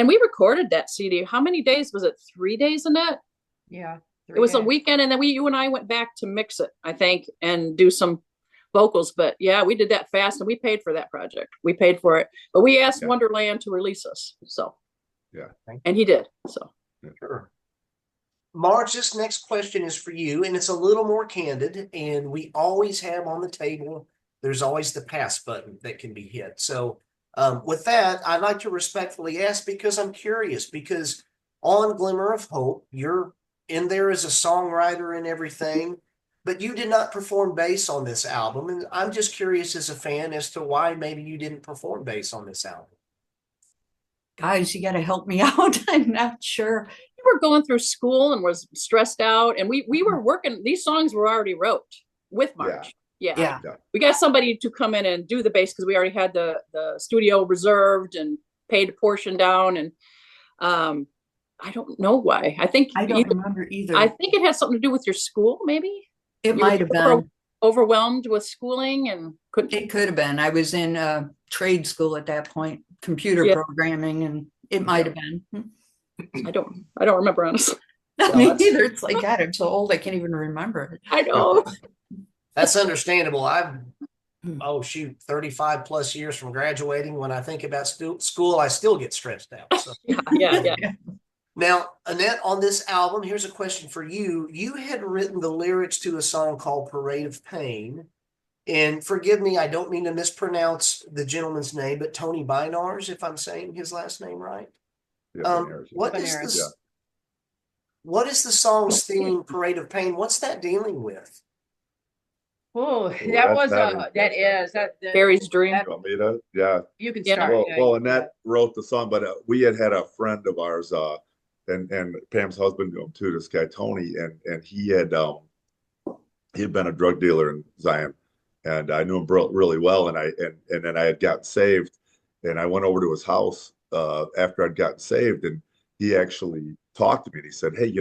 we recorded that CD. How many days was it? 3 days, Annette? Yeah. It was a weekend, and then you and I went back to mix it, I think, and do some vocals. But yeah, we did that fast, and we paid for that project. We paid for it, but we asked Wonderland to release us. So yeah, and he did. So sure. Marge, this next question is for you, and it's a little more candid, and we always have on the table, there's always the pass button that can be hit. So with that, I'd like to respectfully ask, because I'm curious, because on Glimmer of Hope, you're in there as a songwriter and everything, but you did not perform bass on this album. And I'm just curious as a fan as to why maybe you didn't perform bass on this album. Guys, you got to help me out. I'm not sure. We were going through school and was stressed out, and we were working. These songs were already wrote with Marge. Yeah. We got somebody to come in and do the bass because we already had the studio reserved and paid a portion down. And I don't know why. I don't remember either. I think it had something to do with your school, maybe. It might have been overwhelmed with schooling and couldn't. It could have been. I was in trade school at that point, computer programming, and it might have been. I don't remember, honestly. Me neither. It's like, God, I'm so old I can't even remember it. I know. That's understandable. 35 plus years from graduating. When I think about school, I still get stressed out. So. Yeah. Now, Annette, on this album, here's a question for you. You had written the lyrics to a song called Parade of Pain. And forgive me, I don't mean to mispronounce the gentleman's name, but Tony Binars, if I'm saying his last name right. What is the song's theme, Parade of Pain? What's that dealing with? Oh, that is Barry's dream. You can start. Well, Annette wrote the song, but we had a friend of ours, and Pam's husband too, this guy Tony, and he had been a drug dealer in Zion, and I knew him really well, and then I had gotten saved, and I went over to his house after I'd gotten saved, and he actually talked to me, and he said, "Hey,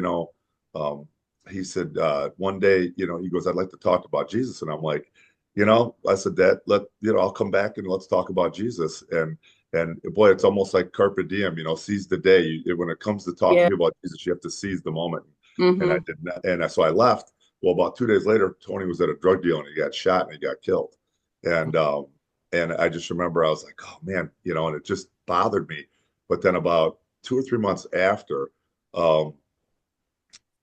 he said, one day, he goes, I'd like to talk about Jesus." And I'm like, I said, Dad, I'll come back and let's talk about Jesus. And boy, it's almost like carpe diem, seize the day. When it comes to talking about Jesus, you have to seize the moment. And I did not. And so I left. Well, about 2 days later, Tony was at a drug deal and he got shot and he got killed. And I just remember I was like, oh man, and it just bothered me. But then about 2 or 3 months after,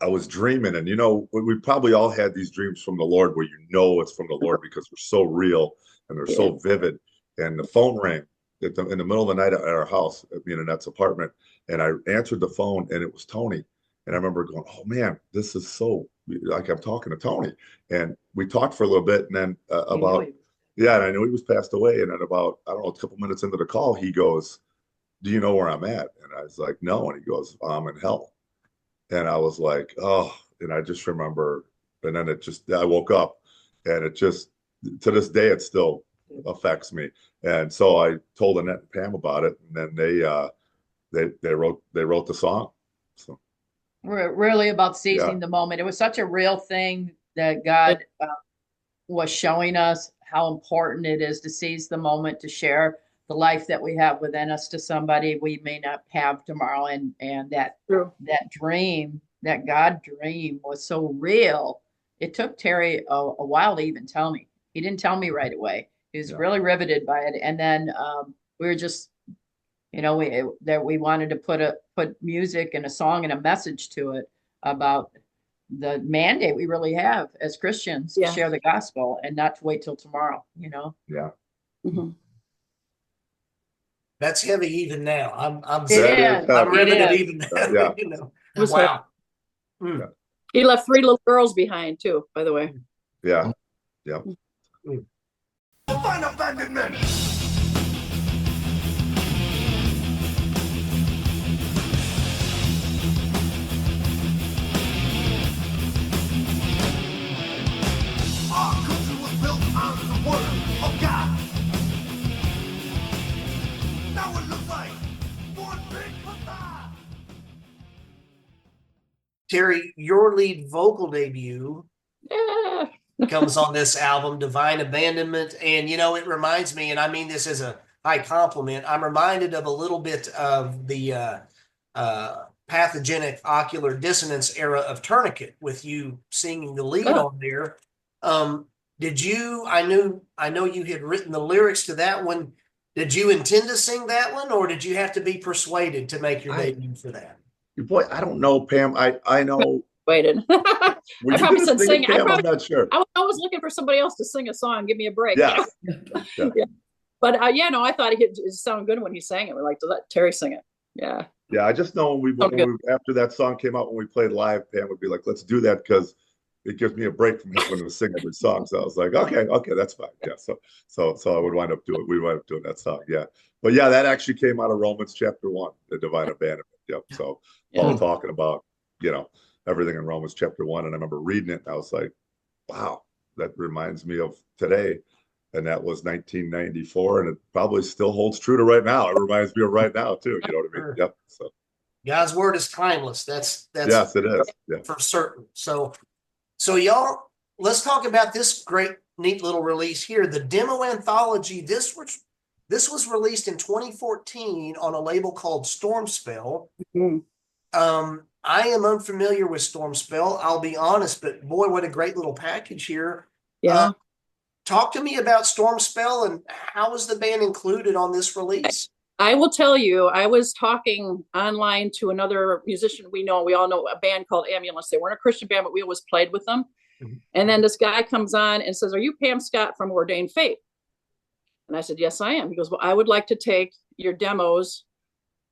I was dreaming, and we probably all had these dreams from the Lord where it's from the Lord because they're so real and they're so vivid. And the phone rang in the middle of the night at our house, me and Annette's apartment, and I answered the phone, and it was Tony. And I remember going, "Oh man, this is so like I'm talking to Tony." And we talked for a little bit, and then and I knew he was passed away. And then about a couple minutes into the call, he goes, "Do you know where I'm at?" And I was like, "No." And he goes, "I'm in hell." And I was like, oh, and I just remember, and then I woke up, and it just, to this day, it still affects me. And so I told Annette and Pam about it, and then they wrote the song. So we're really about seizing the moment. It was such a real thing that God was showing us how important it is to seize the moment, to share the life that we have within us to somebody we may not have tomorrow. And that dream, that God dream was so real. It took Terry a while to even tell me. He didn't tell me right away. He was Yeah. really riveted by it. And then we were just, you know, we wanted to put music and a song and a message to it about the mandate we really have as Christians to Yeah. share the gospel and not to wait till tomorrow, you know. Yeah. Mhm. That's heavy even now. I'm It That is. is I'm heavy. riveted is. even now. Yeah. You know. It was Wow. Mm. He left 3 little girls behind too, by the way. Yeah. Yeah. Divine abandonment. Our culture was built on the word of God. Now it looks like one big facade. Terry, your lead vocal debut Yeah. comes on this album, Divine Abandonment. And, you know, it reminds me, and I mean this as a high compliment, I'm reminded of a little bit of the pathogenic ocular dissonance era of Tourniquet with you singing the lead Oh. on there. Did you, I know you had written the lyrics to that one. Did you intend to sing that one, or did you have to be persuaded to make your debut for that? Boy, I don't know, Pam. I know. Waited. Were I you probably gonna said sing sing. it, I Pam? probably I'm not sure. I was always looking for somebody else to sing a song. Give me a break. Yeah. You know? Yeah. Yeah. But yeah, no, I thought it sounded good when he sang it. We like to let Terry sing it. Yeah. Yeah, I just know when we after that song came out, when we played live, Pam would be like, "Let's do that because it gives me a break from having to sing every song." So I was like, "Okay, that's fine." Yeah, so I would wind up doing. We wind up doing that song. Yeah, but yeah, that actually came out of Romans chapter 1, the divine abandonment. Yep. So Paul talking about everything in Romans chapter 1, and I remember reading it, and I was like, "Wow, that reminds me of today." And that was 1994, and it probably still holds true to right now. It reminds me of right now too. You know what I mean? Yep. So God's word is timeless. That's yes, it is. Yeah. for certain. So y'all, let's talk about this great, neat little release here. The Demo Anthology. This was released in 2014 on a label called Stormspell. Mhm. I am unfamiliar with Stormspell, I'll be honest, but boy, what a great little package here. Yeah. Talk to me about Stormspell and how was the band included on this release? I will tell you, I was talking online to another musician we all know, a band called Ambulance. They weren't a Christian band, but we always played with them. Mhm. And then this guy comes on and says, "Are you Pam Scott from Ordained Fate?" And I said, "Yes, I am." He goes, "Well, I would like to take your demos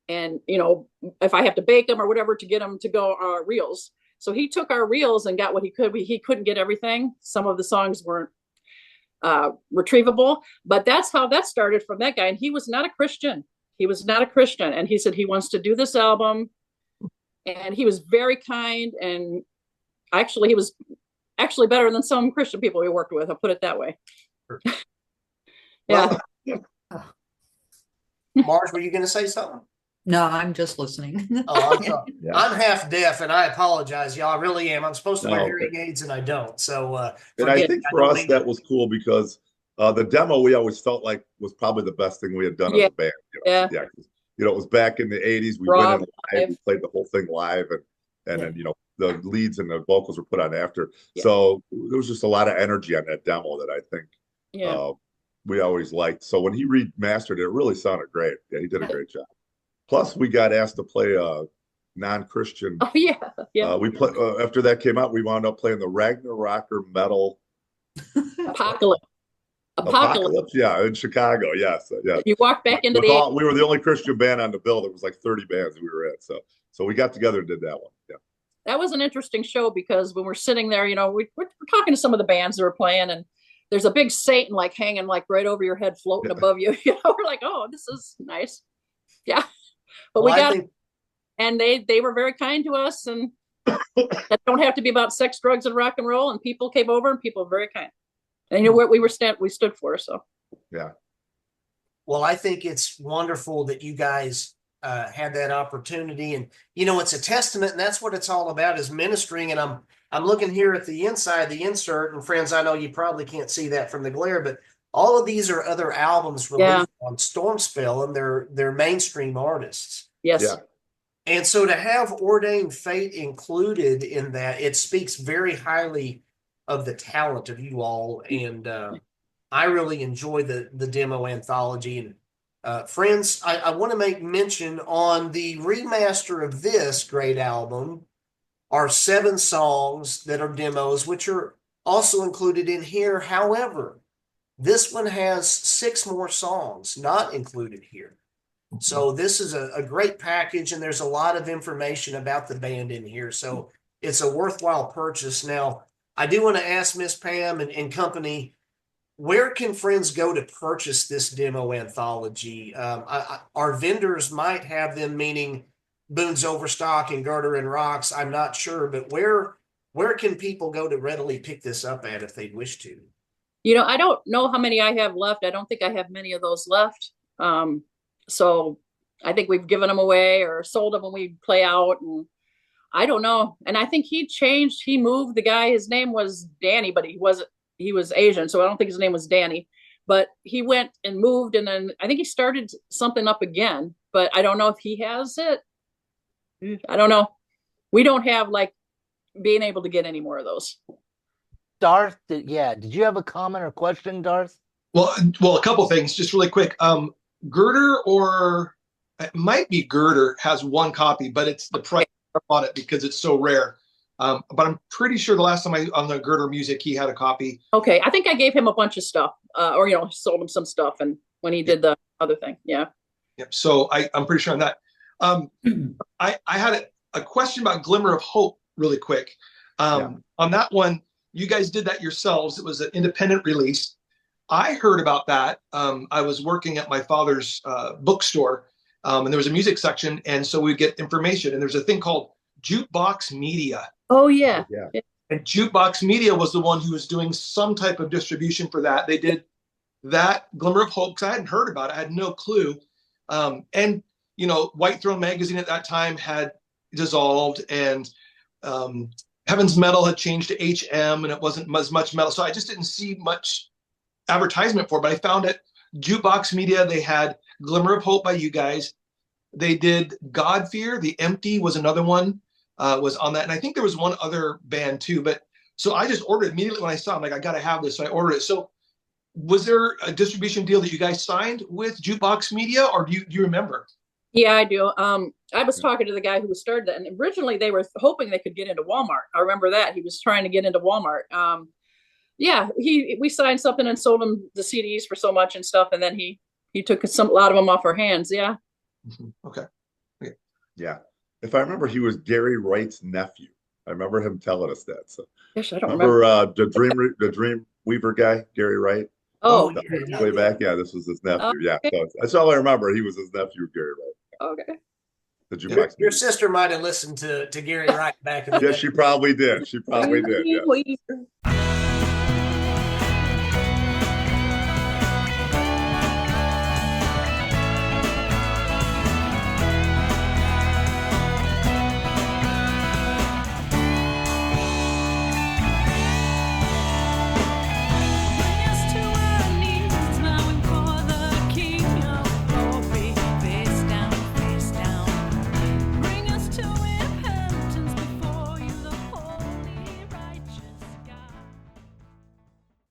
and, if I have to bake them or whatever to get them to go reels." So he took our reels and got what he could. He couldn't get everything. Some of the songs weren't retrievable, but that's how that started from that guy. And he was not a Christian. And he said he wants to do this album, and he was very kind, and actually he was actually better than some Christian people we worked with. I'll put it that way. Yeah. Marge, were you going to say something? No, I'm just listening. Oh, I'm sorry. Yeah. I'm half deaf, and I apologize, y'all. I really am. I'm supposed to wear No. hearing aids, and I don't. So, And I forgive think me. I for don't us mean that to- was cool because the demo we always felt like was probably the best thing we had done as a band. Yeah. Yeah. It was back in the 80s. We Raw went in live, live. we played the whole thing live, and then the leads and the vocals were put on after. Yeah. So there was just a lot of energy on that demo that I think Yeah. we always liked. So when he remastered it, it really sounded great. Yeah, he did a great job. Plus, we got asked to play a non-Christian. Oh yeah. Yeah. We play after that came out. We wound up playing the Ragnarok metal Apocalypse. Yeah, in Chicago. Yes, yeah. You walk back into We were the only Christian band on the bill. There was like 30 bands we were at. So we got together and did that one. Yeah. That was an interesting show because when we're sitting there, we're talking to some of the bands that were playing, and there's a big Satan like hanging like right over your head, floating above you. We're like, oh, this is nice. Yeah. But and they were very kind to us, and that don't have to be about sex, drugs, and rock and roll. And people came over, and people were very kind. And what we stood for. So yeah. Well, I think it's wonderful that you guys had that opportunity, and it's a testament, and that's what it's all about, is ministering. And I'm looking here at the inside, the insert, and friends, I know you probably can't see that from the glare, but all of these are other albums released on Stormspell, and they're mainstream artists. yes. Yeah. And so to have Ordained Fate included in that, it speaks very highly of the talent of you all. And I really enjoy the demo anthology. And friends, I want to make mention on the remaster of this great album are 7 songs that are demos, which are also included in here. However, this one has 6 more songs not included here. So this is a great package, and there's a lot of information about the band in here. So it's a worthwhile purchase. Now, I do want to ask Miss Pam and company, where can friends go to purchase this demo anthology? Our vendors might have them, meaning Boone's Overstock and Garter and Rocks. I'm not sure, but where can people go to readily pick this up at if they wish to? I don't know how many I have left. I don't think I have many of those left. So I think we've given them away or sold them when we play out, and I don't know. And I think he moved. The guy, his name was Danny, but he was Asian, so I don't think his name was Danny. But he went and moved, and then I think he started something up again, but I don't know if he has it. I don't know. We don't have like being able to get any more of those. Darth, did you have a comment or question, Darth? Well, a couple things, just really quick. Girder, or it might be Girder, has 1 copy, but it's the price on it because it's so rare. But I'm pretty sure the last time on the Girder music, he had a copy. Okay, I think I gave him a bunch of stuff, or sold him some stuff, and when he did the other thing, yeah. Yep. So I'm pretty sure on that. I had a question about Glimmer of Hope really quick. On that one, you guys did that yourselves. It was an independent release. I heard about that. I was working at my father's bookstore, and there was a music section, and so we'd get information. And there's a thing called Jukebox Media. Oh, yeah. And Jukebox Media was the one who was doing some type of distribution for that. They did that Glimmer of Hope, because I hadn't heard about it. I had no clue. And, White Throne magazine at that time had dissolved, and Heaven's Metal had changed to HM, and it wasn't as much metal. So I just didn't see much advertisement for it, but I found it. Jukebox Media, they had Glimmer of Hope by you guys. They did God Fear. The Empty was another one, was on that. And I think there was one other band too. But so I just ordered it immediately when I saw it. I'm like, I got to have this. So I ordered it. So was there a distribution deal that you guys signed with Jukebox Media, or do you remember? Yeah, I do. I was talking to the guy who started that, and originally they were hoping they could get into Walmart. I remember that. He was trying to get into Walmart. We signed something and sold him the CDs for so much and stuff, and then he took a lot of them off our hands. Yeah. Okay. Yeah. If I remember, he was Gary Wright's nephew. I remember him telling us that. So Gosh, I don't remember. The Dream Weaver guy, Gary Wright. Oh, Way back. Yeah, this was his nephew. Okay. Yeah. So that's all I remember. He was his nephew, Gary Wright. Okay. The Jukebox. Your sister might have listened to Gary Wright back in the day. Yes, she probably did. She probably did. Yeah.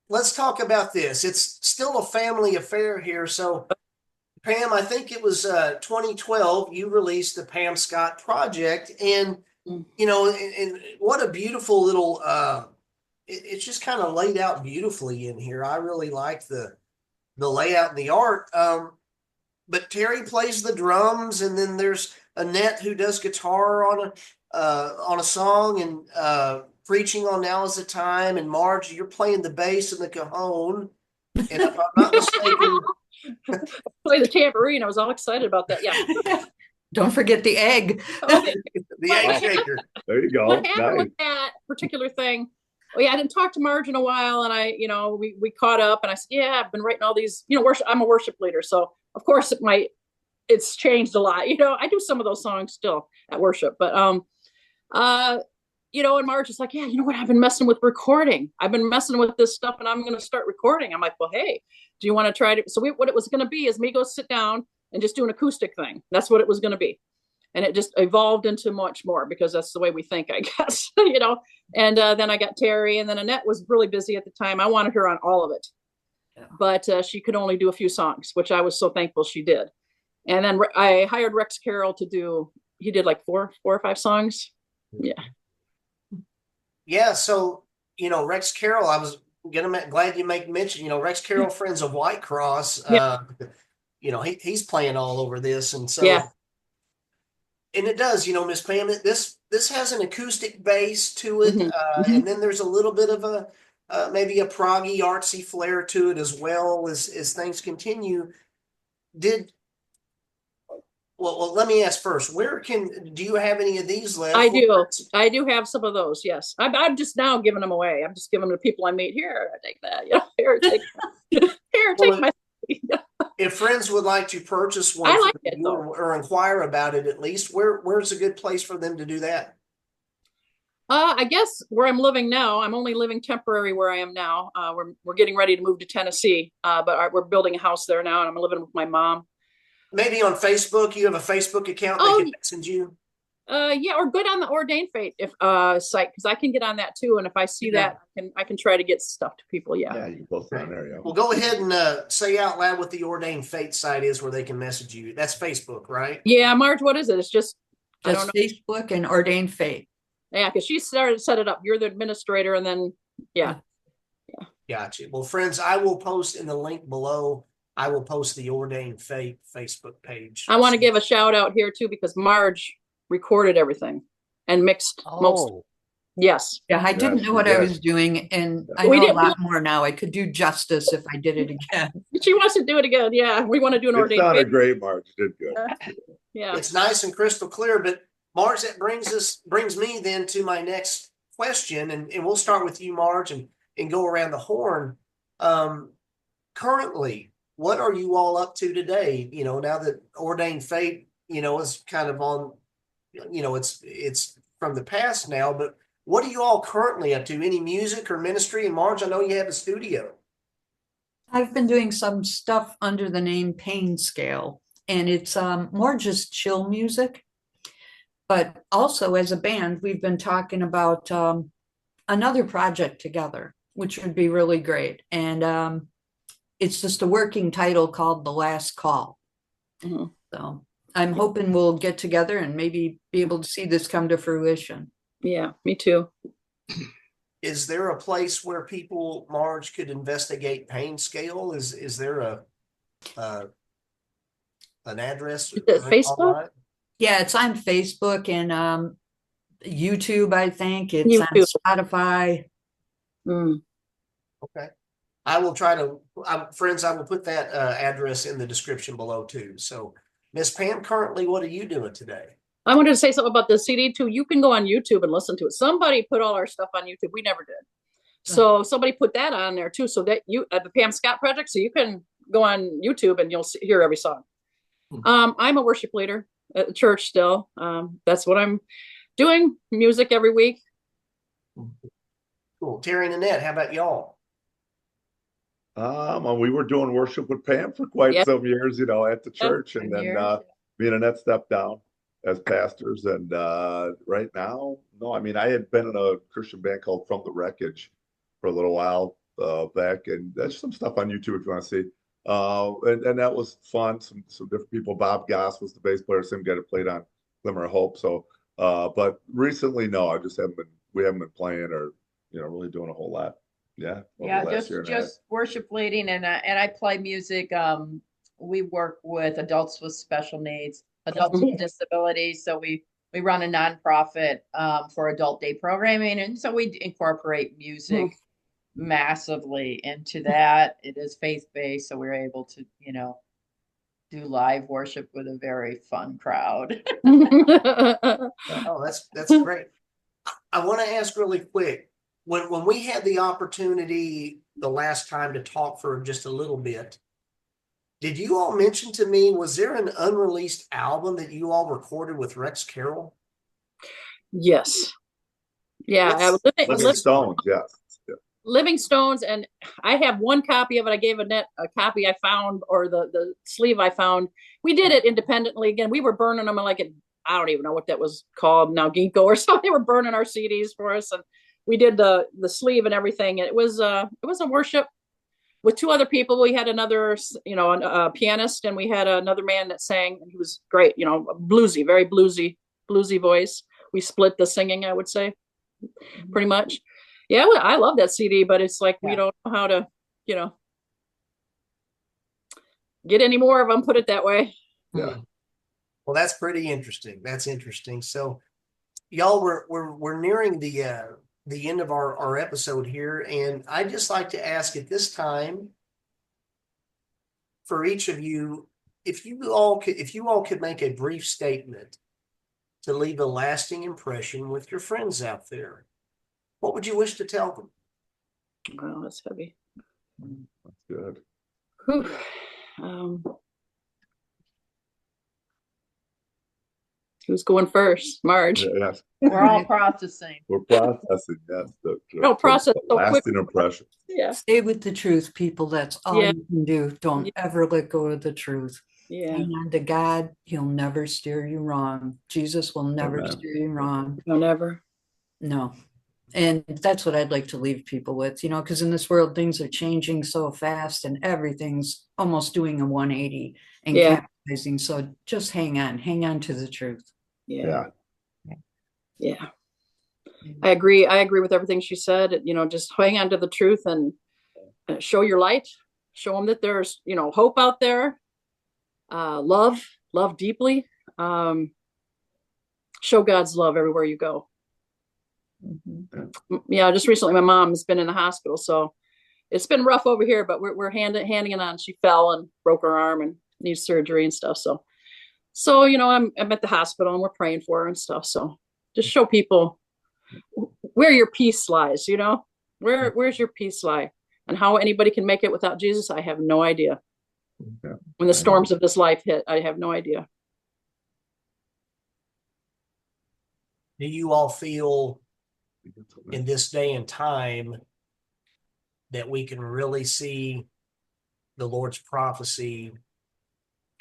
Let's talk about this. It's still a family affair here. So, Pam, I think it was 2012, you released the Pam Scott project. And, and what a beautiful little, it's just kind of laid out beautifully in here. I really like the layout and the art. But Terry plays the drums, and then there's Annette who does guitar on a song, and Preaching on Now Is the Time, and Marge, you're playing the bass and the cajon. And if I'm not mistaken, play the tambourine. I was all excited about that. Yeah. Don't forget the egg. The egg shaker. There you go. What happened with that particular thing? Well, yeah, I didn't talk to Marge in a while, and we caught up, and I said, yeah, I've been writing all these, I'm a worship leader, so of course it's changed a lot. I do some of those songs still at worship, but and Marge is like, yeah, you know what? I've been messing with recording. I've been messing with this stuff, and I'm going to start recording. I'm like, well, hey, do you want to try to? So what it was going to be is me go sit down and just do an acoustic thing. That's what it was going to be. And it just evolved into much more because that's the way we think, I guess, And then I got Terry, and then Annette was really busy at the time. I wanted her on all of it. but she could only do a few songs, which I was so thankful she did. And then I hired Rex Carroll to do. He did like four or five songs. Yeah. Yeah. So, Rex Carroll, I was glad you make mention, Rex Carroll, Friends of Whitecross, he's playing all over this. And so, Yeah. and it does, Miss Pam, this has an acoustic base to it. And then there's a little bit of a, maybe a proggy artsy flair to it as well as things continue. Well, let me ask first, do you have any of these left? I do have some of those. Yes. I'm just now giving them away. I'm just giving them to people I meet. Here, I take that. Here, take that. Here, take my. If friends would like to purchase one I like it, or inquire about it, at least where's a good place for them to do that? I guess where I'm living now, I'm only living temporary where I am now. We're getting ready to move to Tennessee, but we're building a house there now, and I'm living with my mom. Maybe on Facebook, you have a Facebook account they can message you. Yeah, or good on the Ordained Fate site, because I can get on that too. And if I see that, I can try to get stuff to people. Yeah. Yeah, you can post it on there. Yeah. Well, go ahead and say out loud what the Ordained Fate site is where they can message you. That's Facebook, right? Yeah, Marge, what is it? It's just Facebook and Ordained Fate. Yeah, because she set it up. You're the administrator, and then yeah. Gotcha. Well, friends, I will post in the link below. I will post the Ordained Fate Facebook page. I want to give a shout out here too, because Marge recorded everything and mixed most. Yes. Yeah, I didn't know what I was doing, and I know a lot more now. I could do justice if I did it again. She wants to do it again. Yeah, we want to do an Ordained Fate. It sounded great, Marge. You did good. Yeah. It's nice and crystal clear, but Marge, that brings me then to my next question, and we'll start with you, Marge, and go around the horn. Currently, what are you all up to today? Now that Ordained Fate, is kind of on, it's from the past now, but what are you all currently up to? Any music or ministry? And Marge, I know you have a studio. I've been doing some stuff under the name Pain Scale, and it's more just chill music. But also as a band, we've been talking about another project together, which would be really great. And it's just a working title called The Last Call. Mm-hmm. So I'm hoping we'll get together and maybe be able to see this come to fruition. Yeah, me too. Is there a place where people, Marge, could investigate Pain Scale? Is there an address? Is it Facebook? Online? Yeah, it's on Facebook and YouTube, I think. It's YouTube. On Spotify. Okay. I will try to, friends, I will put that address in the description below too. So, Miss Pam, currently, what are you doing today? I wanted to say something about the CD too. You can go on YouTube and listen to it. Somebody put all our stuff on YouTube. We never did. So somebody put that on there too. So that you at the Pam Scott project, so you can go on YouTube and you'll hear every song. I'm a worship leader at the church still. That's what I'm doing, music every week. Cool. Terry and Annette, how about y'all? We were doing worship with Pam for quite some years, at the church, and then me and Annette stepped down as pastors. And right now, no, I had been in a Christian band called From the Wreckage for a little while back, and there's some stuff on YouTube if you want to see. And that was fun. Some different people. Bob Goss was the bass player, same guy that played on Glimmer of Hope. So, but recently, no, we haven't been playing or really doing a whole lot. Yeah. Just worship leading, and I play music. We work with adults with special needs, adults with disabilities. So we run a nonprofit for adult day programming, and so we incorporate music massively into that. It is faith-based, so we're able to do live worship with a very fun crowd. Oh, that's great. I want to ask really quick, when we had the opportunity the last time to talk for just a little bit, did you all mention to me, was there an unreleased album that you all recorded with Rex Carroll? Yes. Yeah. Living Stones, yes. Living Stones, and I have one copy of it. I gave Annette a copy I found, or the sleeve I found. We did it independently. Again, we were burning them I don't even know what that was called now, Ginkgo or something. They were burning our CDs for us, and we did the sleeve and everything. It was a worship with two other people. We had another, a pianist, and we had another man that sang, and he was great, bluesy, very bluesy voice. We split the singing, I would say, pretty much. Yeah, well, I love that CD, but it's like, we don't know how to, get any more of them, put it that way. Yeah. Well, that's pretty interesting. That's interesting. So y'all, we're nearing the end of our episode here, and I'd just like to ask at this time for each of you, if you all could make a brief statement to leave a lasting impression with your friends out there, what would you wish to tell them? Wow, that's heavy. That's good. Whew. Who's going first? Marge. Yes. We're all processing. We're processing. Yes. Process so lasting quick. impression. Yeah. Stay with the truth, people. That's all you can do. Don't ever let go of the truth. Yeah. Hang on to God. He'll never steer you wrong. Jesus will never steer you wrong. No, never. No. And that's what I'd like to leave people with, because in this world, things are changing so fast and everything's almost doing a 180 and capitalizing. So just hang on to the truth. Yeah. I agree with everything she said. Just hang on to the truth and show your light. Show them that there's, hope out there. Love deeply. Show God's love everywhere you go. Yeah, just recently my mom has been in the hospital, so it's been rough over here, but we're handing it on. She fell and broke her arm and needs surgery and stuff. So I'm at the hospital and we're praying for her and stuff. So just show people where your peace lies. Where's your peace lie, and how anybody can make it without Jesus, I have no idea. When the storms of this life hit, I have no idea. Do you all feel in this day and time that we can really see the Lord's prophecy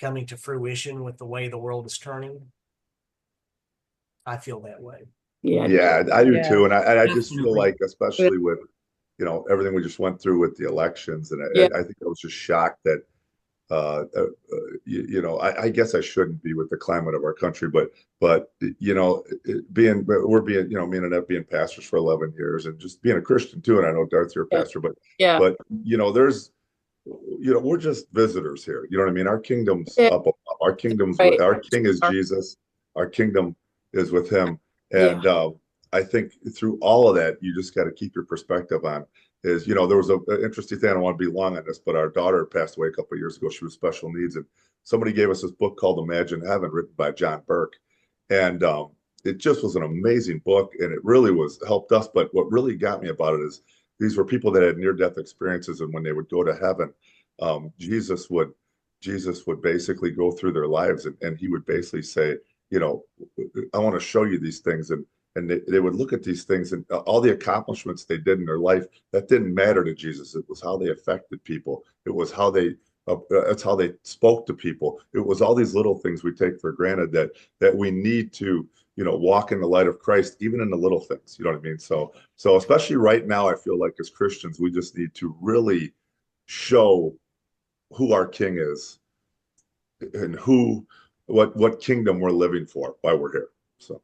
coming to fruition with the way the world is turning? I feel that way. Yeah, I do too. And I just feel like, especially with, everything we just went through with the elections, and I think I was just shocked that, I guess I shouldn't be with the climate of our country, but me and Annette being pastors for 11 years and just being a Christian too. And I know Darth, you're a pastor, but there's, we're just visitors here. You know what I mean? Our kingdom's up above. Our kingdom's our king is Jesus. Our kingdom is with him. And I think through all of that, you just got to keep your perspective on is, there was an interesting thing. I don't want to be long on this, but our daughter passed away a couple of years ago. She was special needs. And somebody gave us this book called Imagine Heaven, written by John Burke. And it just was an amazing book. And it really helped us. But what really got me about it is these were people that had near-death experiences. And when they would go to heaven, Jesus would basically go through their lives and he would basically say, I want to show you these things. And they would look at these things and all the accomplishments they did in their life, that didn't matter to Jesus. It was how they affected people. It was how it's how they spoke to people. It was all these little things we take for granted that we need to, walk in the light of Christ, even in the little things. You know what I mean? So especially right now, I feel like as Christians, we just need to really show who our King is and what kingdom we're living for while we're here. So.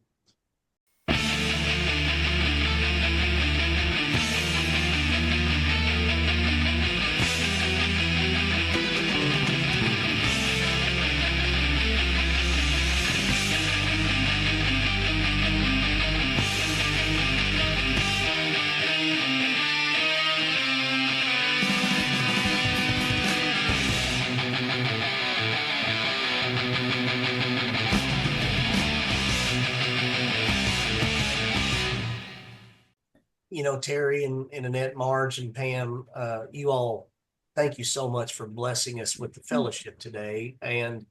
Terry and Annette, Marge and Pam, you all, thank you so much for blessing us with the fellowship today. And,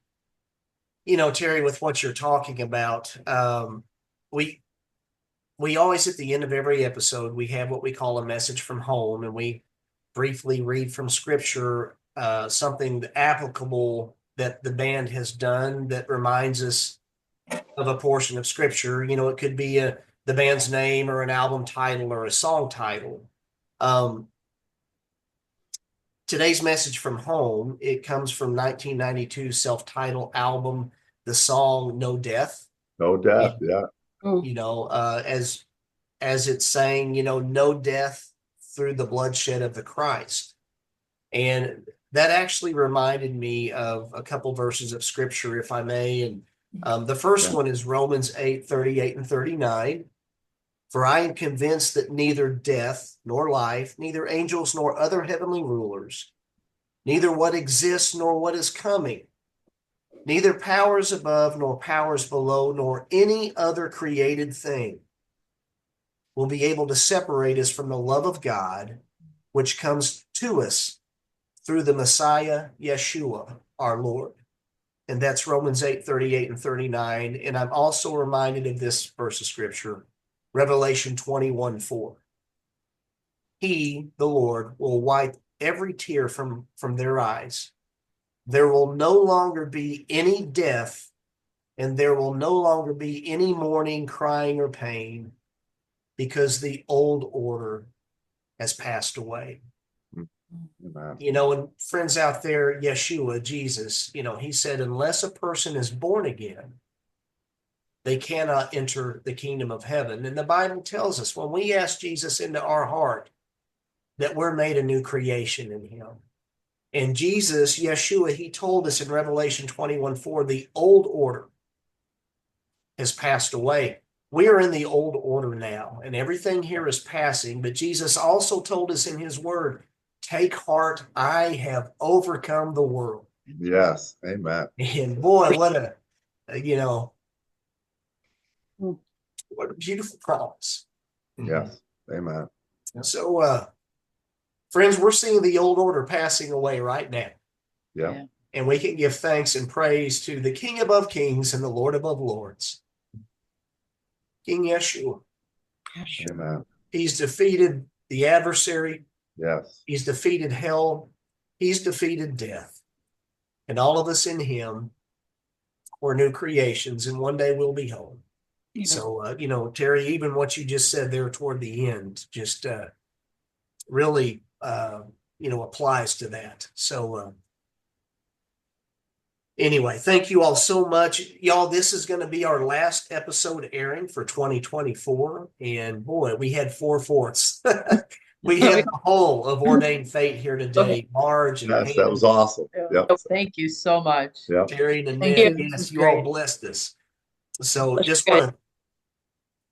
Terry, with what you're talking about, we always, at the end of every episode, we have what we call a message from home, and we briefly read from scripture, something applicable that the band has done that reminds us of a portion of scripture. It could be the band's name or an album title or a song title. today's message from home, it comes from 1992 self-titled album, the song No Death. No death. Yeah. You know, as it's saying, you know, no death through the bloodshed of the Christ. And that actually reminded me of a couple verses of scripture, if I may. And the first one is Romans 8:38 and 39. For I am convinced that neither death nor life, neither angels nor other heavenly rulers, neither what exists nor what is coming, neither powers above nor powers below, nor any other created thing will be able to separate us from the love of God, which comes to us through the Messiah, Yeshua, our Lord. And that's Romans 8:38 and 39. And I'm also reminded of this verse of scripture, Revelation 21:4. He, the Lord, will wipe every tear from their eyes. There will no longer be any death, and there will no longer be any mourning, crying, or pain, because the old order has passed away. Amen. You know, and friends out there, Yeshua, Jesus, you know, he said, unless a person is born again, they cannot enter the kingdom of heaven. And the Bible tells us when we ask Jesus into our heart that we're made a new creation in him. And Jesus, Yeshua, he told us in Revelation 21:4, the old order has passed away. We are in the old order now, and everything here is passing. But Jesus also told us in his word, take heart, I have overcome the world. Yes. Amen. And boy, what a, you know, what a beautiful promise. Yes. Amen. So, friends, we're seeing the old order passing away right now. Yeah. And we can give thanks and praise to the King above kings and the Lord above lords, King Yeshua. Amen. He's defeated the adversary. Yes. He's defeated hell. He's defeated death. And all of us in him were new creations, and one day we'll be home. So, you know, Terry, even what you just said there toward the end, just really, you know, applies to that. So, anyway, thank you all so much. Y'all, this is going to be our last episode airing for 2024. And boy, we had 4/4. We had the whole of Ordained Fate here today. Marge and Yes, Pam, that was awesome. Yep. Thank you so much. Yep. Terry and Thank Annette. you. Yes, This you was all great. blessed us. So Bless just you guys. want to,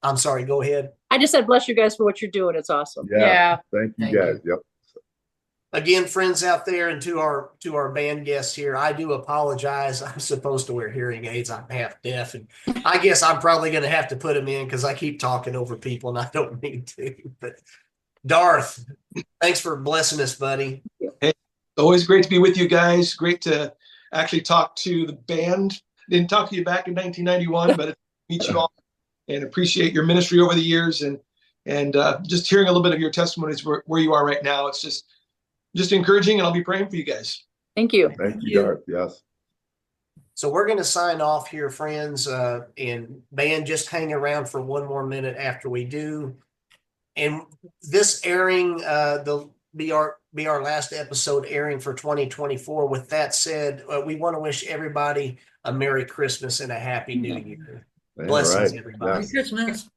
I'm sorry, go ahead. I just said, bless you guys for what you're doing. It's awesome. Yeah. Thank you Thank guys. you. Yep. Again, friends out there, and to our band guests here, I do apologize. I'm supposed to wear hearing aids. I'm half deaf, and I guess I'm probably going to have to put them in because I keep talking over people, and I don't mean to. But Darth, thanks for blessing us, buddy. Hey, always great to be with you guys. Great to actually talk to the band. Didn't talk to you back in 1991, but meet you all and appreciate your ministry over the years, and just hearing a little bit of your testimonies where you are right now. It's just encouraging, and I'll be praying for you guys. Thank you. Thank you, Darth. Yes. So we're going to sign off here, friends, and band, just hang around for one more minute after we do. And this airing, they'll be our last episode airing for 2024. With that said, we want to wish everybody a Merry Christmas and a Happy New Year. All Blessings, right. everybody. Merry Christmas.